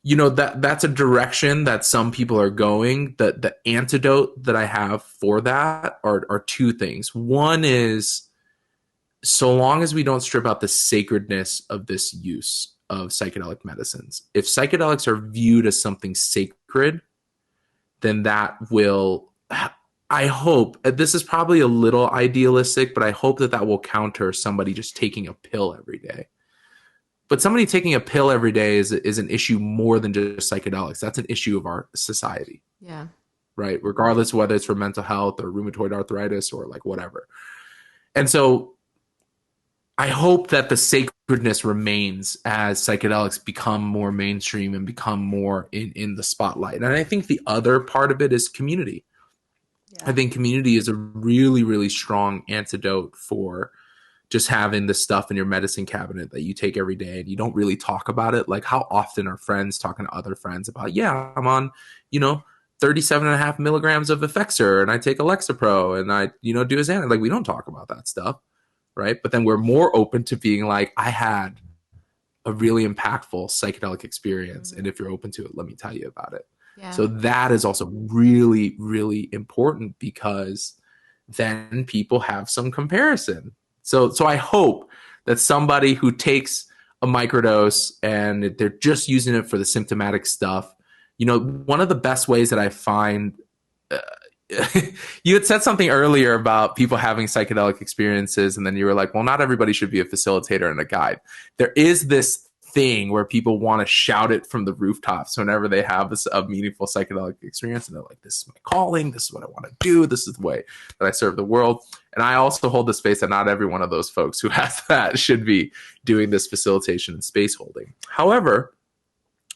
that's a direction that some people are going. The antidote that I have for that are two things. One is, so long as we don't strip out the sacredness of this use of psychedelic medicines, if psychedelics are viewed as something sacred, then that will, I hope, this is probably a little idealistic, but I hope that will counter somebody just taking a pill every day. But somebody taking a pill every day is an issue more than just psychedelics. That's an issue of our society. Yeah. Right? Regardless of whether it's for mental health or rheumatoid arthritis or like whatever. And so I hope that the sacredness remains as psychedelics become more mainstream and become more in the spotlight. And I think the other part of it is community. Yeah. I think community is a really, really strong antidote for just having the stuff in your medicine cabinet that you take every day and you don't really talk about it. Like, how often are friends talking to other friends about, yeah, I'm on, 37.5 milligrams of Effexor and I take Lexapro and I, do a Xanax. Like, we don't talk about that stuff. Right. But then we're more open to being like, I had a really impactful psychedelic experience. And if you're open to it, let me tell you about it. Yeah. So that is also really, really important because then people have some comparison. So I hope that somebody who takes a microdose and they're just using it for the symptomatic stuff, one of the best ways that I find you had said something earlier about people having psychedelic experiences, and then you were like, well, not everybody should be a facilitator and a guide. There is this thing where people want to shout it from the rooftops whenever they have a meaningful psychedelic experience, and they're like, this is my calling, this is what I want to do, this is the way that I serve the world. And I also hold the space that not every one of those folks who has that should be doing this facilitation and space holding. However,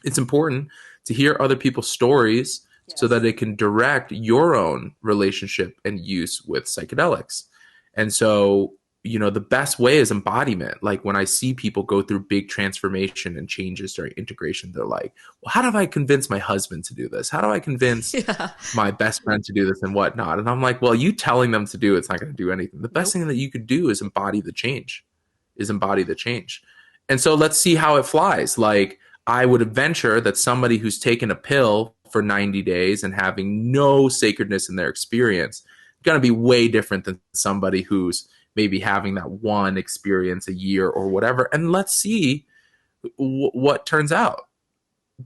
it's important to hear other people's stories, yes, so that it can direct your own relationship and use with psychedelics. And so, the best way is embodiment. Like, when I see people go through big transformation and changes during integration, they're like, well, how do I convince my husband to do this? How do I convince my best friend to do this and whatnot? And I'm like, well, you telling them to do it's not going to do anything. The best thing that you could do is embody the change. And so let's see how it flies. Like, I would venture that somebody who's taken a pill for 90 days and having no sacredness in their experience is going to be way different than somebody who's maybe having that one experience a year or whatever. And let's see what turns out.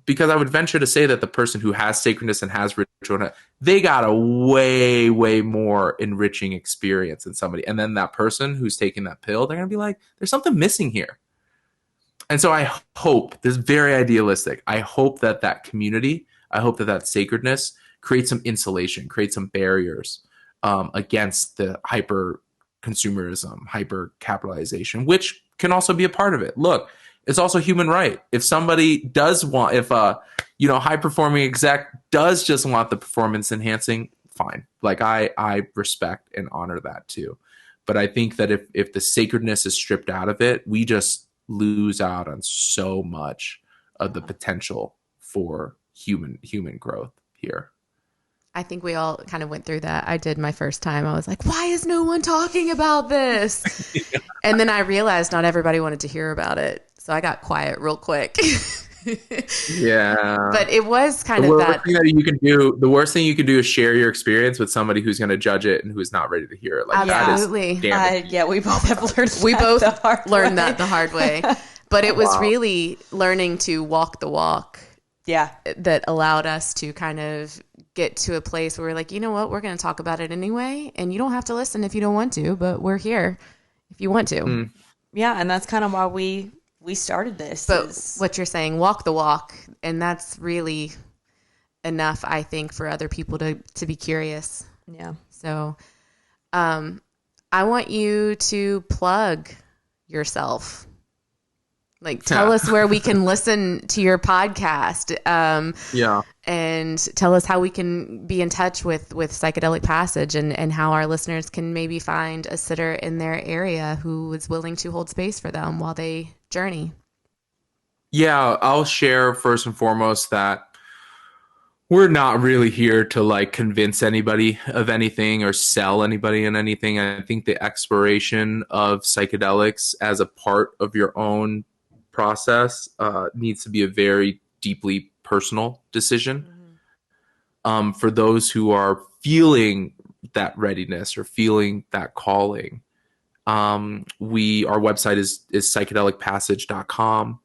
Because I would venture to say that the person who has sacredness and has ritual, they got a way, way more enriching experience than somebody. And then that person who's taking that pill, they're going to be like, there's something missing here. And so I hope, this is very idealistic, I hope that community, I hope that sacredness creates some insulation, creates some barriers against the hyper consumerism, hyper capitalization, which can also be a part of it. Look, it's also human right. If somebody does want, if a high performing exec does just want the performance enhancing, fine. Like, I respect and honor that too. But I think that if the sacredness is stripped out of it, we just lose out on so much of the potential for human growth here. I think we all kind of went through that. I did my first time. I was like, why is no one talking about this? Yeah. And then I realized not everybody wanted to hear about it. So I got quiet real quick. Yeah. But it was kind of that. The worst thing you can do is share your experience with somebody who's going to judge it and who's not ready to hear it. Like, absolutely. We both have learned that the hard way. But it was really learning to walk the walk. Yeah. That allowed us to kind of get to a place where we're like, you know what, we're going to talk about it anyway. And you don't have to listen if you don't want to, but we're here if you want to. Mm. Yeah. And that's kind of why we started this. But what you're saying, walk the walk. And that's really enough, I think, for other people to be curious. Yeah. So I want you to plug yourself. Like, tell us where we can listen to your podcast. And tell us how we can be in touch with Psychedelic Passage and how our listeners can maybe find a sitter in their area who is willing to hold space for them while they journey. Yeah, I'll share first and foremost that we're not really here to like convince anybody of anything or sell anybody in anything. I think the exploration of psychedelics as a part of your own process needs to be a very deeply personal decision. Mm-hmm. For those who are feeling that readiness or feeling that calling, our website is psychedelicpassage.com.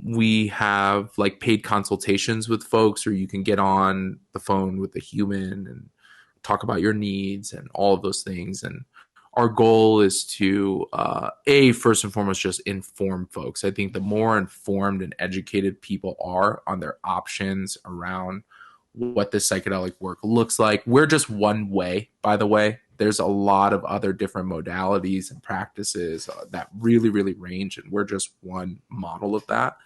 We have like paid consultations with folks where you can get on the phone with a human and talk about your needs and all of those things. And our goal is to, first and foremost, just inform folks. I think the more informed and educated people are on their options around what this psychedelic work looks like. We're just one way, by the way. There's a lot of other different modalities and practices that really, really range, and we're just one model of that.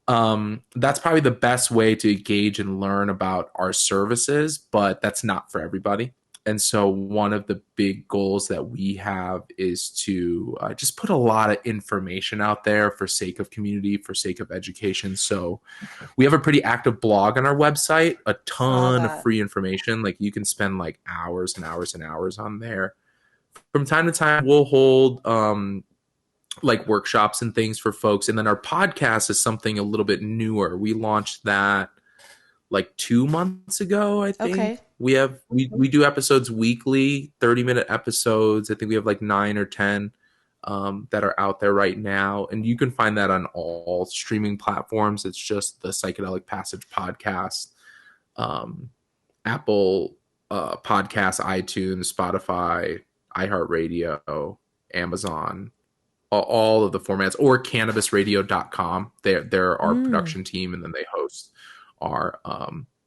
That's probably the best way to engage and learn about our services, but that's not for everybody. And so one of the big goals that we have is to just put a lot of information out there for sake of community, for sake of education. So we have a pretty active blog on our website, a ton of free information. Like you can spend like hours and hours and hours on there. From time to time, we'll hold like workshops and things for folks. And then our podcast is something a little bit newer. We launched that like 2 months ago, I think. Okay. We do episodes weekly, 30-minute episodes. I think we have like 9 or 10 that are out there right now. And you can find that on all streaming platforms. It's just the Psychedelic Passage podcast, Apple Podcasts, iTunes, Spotify, iHeartRadio, Amazon, all of the formats, or cannabisradio.com. They're our production team, and then they host our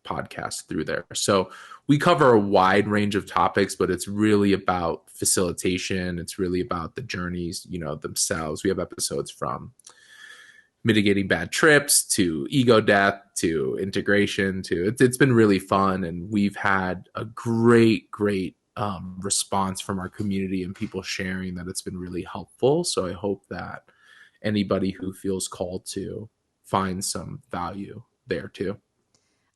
podcast through there. So we cover a wide range of topics, but it's really about facilitation. It's really about the journeys, themselves. We have episodes from mitigating bad trips to ego death to integration to it's been really fun, and we've had a great response from our community and people sharing that it's been really helpful. So I hope that anybody who feels called to find some value there too.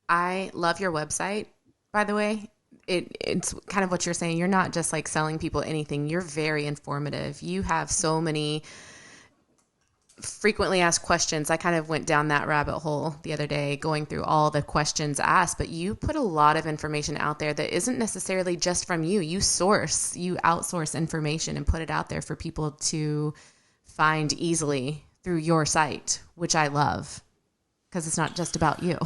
I love your website, by the way. It's kind of what you're saying. You're not just like selling people anything. You're very informative. You have so many frequently asked questions. I kind of went down that rabbit hole the other day, going through all the questions asked, but you put a lot of information out there that isn't necessarily just from you. You outsource information and put it out there for people to find easily through your site, which I love because it's not just about you.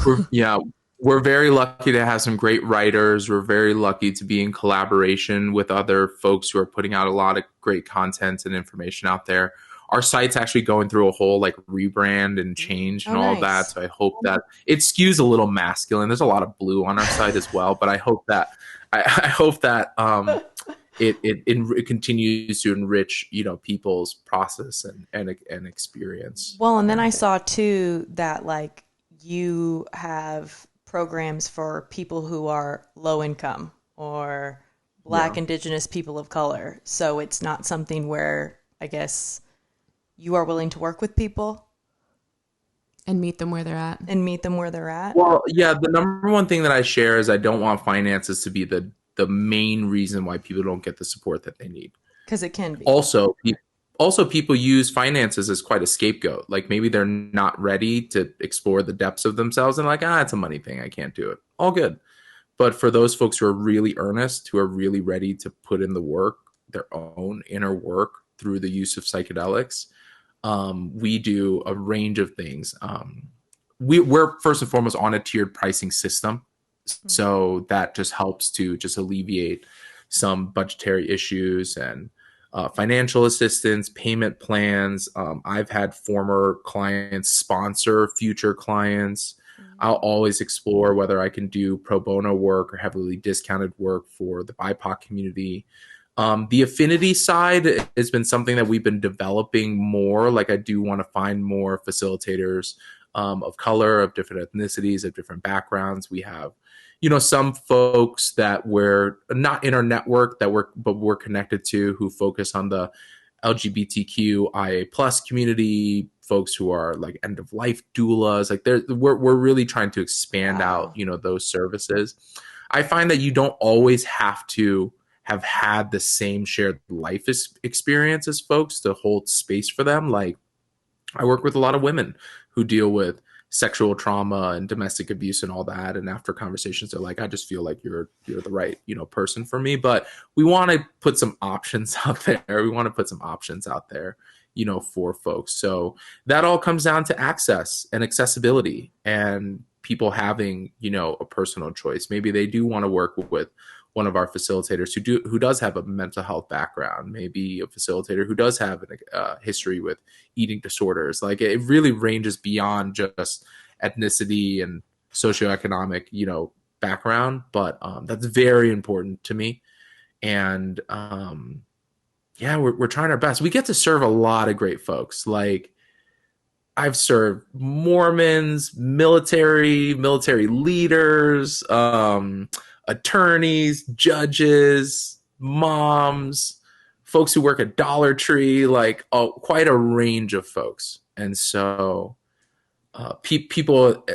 We're very lucky to have some great writers. We're very lucky to be in collaboration with other folks who are putting out a lot of great content and information out there. Our site's actually going through a whole like rebrand and change and all that. So I hope that it skews a little masculine. There's a lot of blue on our site as well, but I hope that it continues to enrich, people's process and experience. Well, and then I saw too that like you have programs for people who are low income or Black, Indigenous people of color. So it's not something where I guess you are willing to work with people and meet them where they're at. Well, yeah, the number one thing that I share is I don't want finances to be the main reason why people don't get the support that they need. Because it can be. Also, people use finances as quite a scapegoat. Like maybe they're not ready to explore the depths of themselves and like, it's a money thing. I can't do it. All good. But for those folks who are really earnest, who are really ready to put in the work, their own inner work through the use of psychedelics, we do a range of things. We're first and foremost on a tiered pricing system. So that just helps to just alleviate some budgetary issues and financial assistance, payment plans. I've had former clients sponsor future clients. I'll always explore whether I can do pro bono work or heavily discounted work for the BIPOC community. The affinity side has been something that we've been developing more. Like I do want to find more facilitators of color, of different ethnicities, of different backgrounds. We have some folks that we're not in our network but we're connected to, who focus on the LGBTQIA plus community, folks who are like end of life doulas. Like we're really trying to expand out, those services. I find that you don't always have to have had the same shared life experience as folks to hold space for them. Like I work with a lot of women who deal with sexual trauma and domestic abuse and all that, and after conversations they're like, I just feel like you're the right person for me. But we want to put some options out there. For folks. So that all comes down to access and accessibility and people having a personal choice. Maybe they do want to work with one of our facilitators who does have a mental health background, maybe a facilitator who does have a history with eating disorders. Like it really ranges beyond just ethnicity and socioeconomic, background. But that's very important to me. And yeah, we're trying our best. We get to serve a lot of great folks. Like I've served Mormons, military leaders, attorneys, judges, moms, folks who work at Dollar Tree, like quite a range of folks. And so people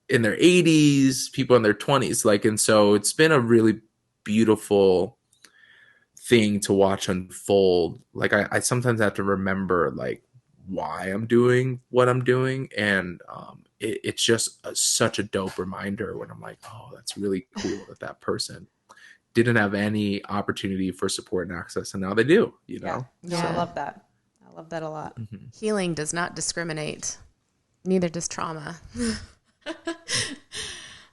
in their 80s, people in their 20s, like, and so it's been a really beautiful thing to watch unfold. Like I sometimes have to remember like why I'm doing what I'm doing, and it's just such a dope reminder when I'm like, oh, that's really cool that person didn't have any opportunity for support and access, and now they do. Yeah, Yeah. I love that. I love that a lot. Mm-hmm. Healing does not discriminate. Neither does trauma.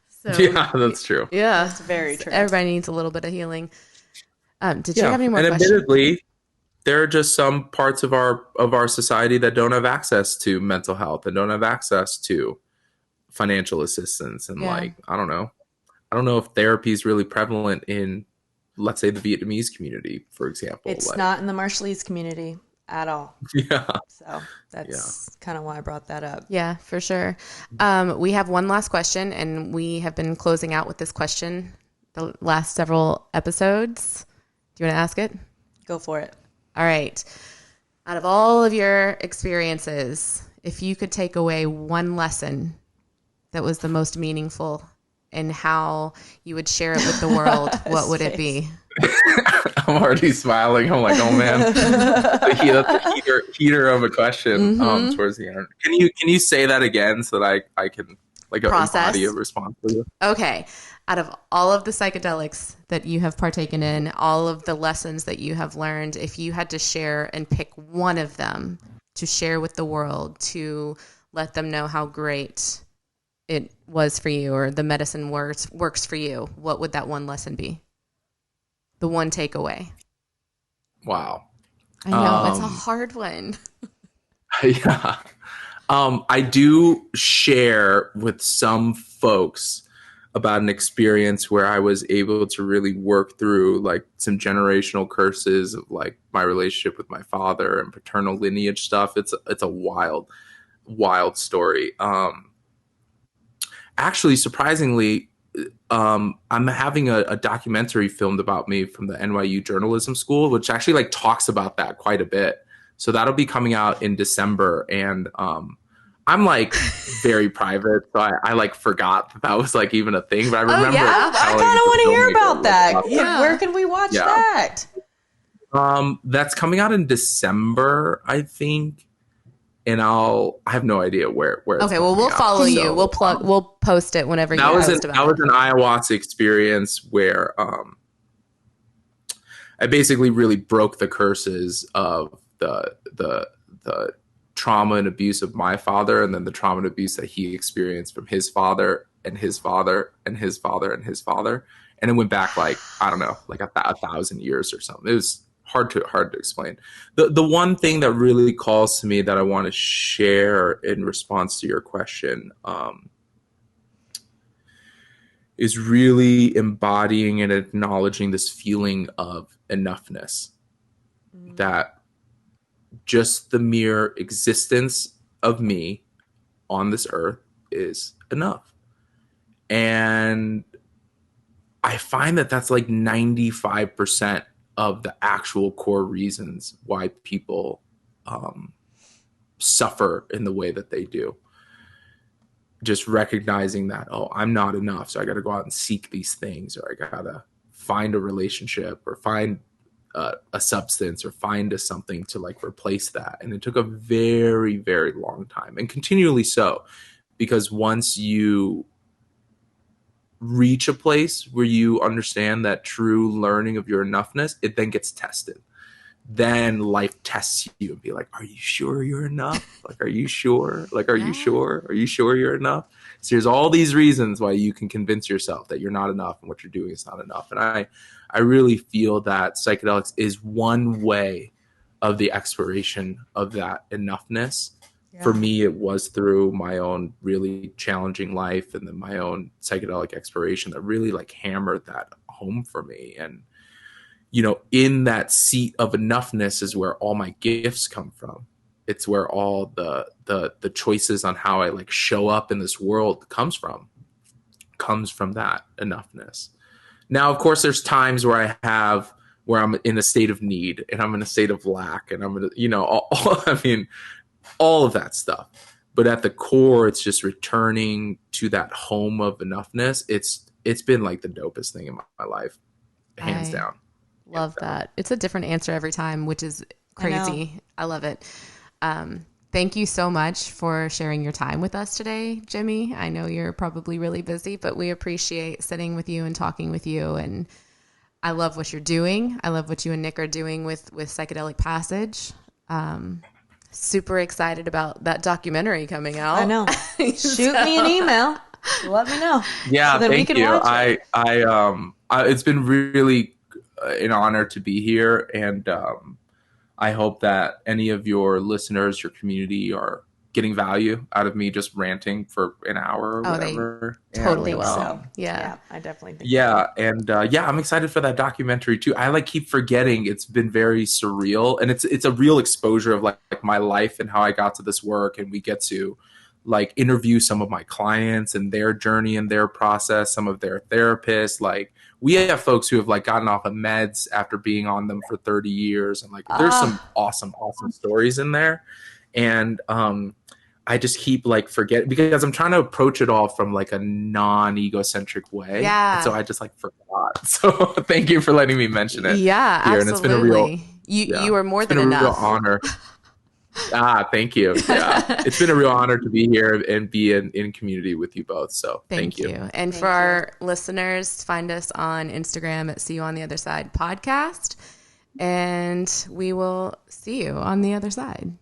So, Yeah, that's true. Yeah, That's very true. Everybody needs a little bit of healing. Did you have any more and questions? admittedly, there are just some parts of our society that don't have access to mental health and don't have access to financial assistance. And like, I don't know if therapy is really prevalent in, let's say, the Vietnamese community, for example. It's not in the Marshallese community at all. Yeah. So that's kind of why I brought that up. Yeah, for sure. We have one last question, and we have been closing out with this question the last several episodes. Do you want to ask it? Go for it. All right. Out of all of your experiences, if you could take away one lesson that was the most meaningful and how you would share it with the world, what would it be? I'm already smiling. I'm like, oh man, that's a heater of a question towards the end. Can you say that again so that I can like embody a response for you? Okay. Out of all of the psychedelics that you have partaken in, all of the lessons that you have learned, if you had to share and pick one of them to share with the world, to let them know how great it was for you or the medicine works for you, what would that one lesson be? The one takeaway. Wow. I know, it's a hard one. Yeah. I do share with some folks about an experience where I was able to really work through like some generational curses of like my relationship with my father and paternal lineage stuff. It's a wild story. Actually, surprisingly, I'm having a documentary filmed about me from the NYU Journalism School, which actually like talks about that quite a bit. So that'll be coming out in December, and I'm like very private, so I like forgot that was like even a thing. But I remember. I kind of want to hear about that. Yeah. Where can we watch that? That's coming out in December, I think. And I have no idea where. Okay, well, we'll follow you. We'll post it whenever you post about it. That was an ayahuasca experience where I basically really broke the curses of the trauma and abuse of my father, and then the trauma and abuse that he experienced from his father and his father and his father and his father, and it went back like I don't know, like 1,000 years or something. It was hard to explain. The one thing that really calls to me that I want to share in response to your question is really embodying and acknowledging this feeling of enoughness, that just the mere existence of me on this earth is enough. And I find that that's like 95% of the actual core reasons why people suffer in the way that they do. Just recognizing that, oh, I'm not enough, so I got to go out and seek these things, or I got to find a relationship or find a substance or find something to like replace that. And it took a very, very long time, and continually so, because once you reach a place where you understand that true learning of your enoughness, it then gets tested. then life tests you and be like, are you sure you're enough? Like, are you sure? Like, are you sure? Are you sure you're enough? So there's all these reasons why you can convince yourself that you're not enough and what you're doing is not enough. And I really feel that psychedelics is one way of the exploration of that enoughness. Yeah. For me, it was through my own really challenging life and then my own psychedelic exploration that really like hammered that home for me. And you know, in that seat of enoughness is where all my gifts come from. It's where all the choices on how I like show up in this world comes from that enoughness. Now, of course, there's times where I'm in a state of need and I'm in a state of lack and I'm in, you know, all of that stuff. But at the core, it's just returning to that home of enoughness. It's been like the dopest thing in my life, hands down. Love that. It's a different answer every time, which is crazy. I love it. Thank you so much for sharing your time with us today, Jimmy. I know you're probably really busy, but we appreciate sitting with you and talking with you. And I love what you're doing. I love what you and Nick are doing with Psychedelic Passage. Super excited about that documentary coming out. I know. Shoot me an email. Let me know. Yeah, so thank you. It's been really an honor to be here, and I hope that any of your listeners, your community, are getting value out of me just ranting for an hour or whatever. They totally will. So, yeah, I definitely think I'm excited for that documentary too. I like keep forgetting it's been very surreal, and it's a real exposure of like my life and how I got to this work, and we get to like interview some of my clients and their journey and their process, some of their therapists. Like we have folks who have like gotten off of meds after being on them for 30 years. And like, there's some awesome stories in there. And, I just keep like forgetting because I'm trying to approach it all from like a non-egocentric way. Yeah. And so I just like forgot. So thank you for letting me mention it. Yeah, here. absolutely. And it's been a real, you are more than enough. It's been a real honor. Thank you. Yeah. It's been a real honor to be here and be in community with you both. So thank you. And for our listeners, find us on Instagram at See You on the Other Side podcast. And we will see you on the other side.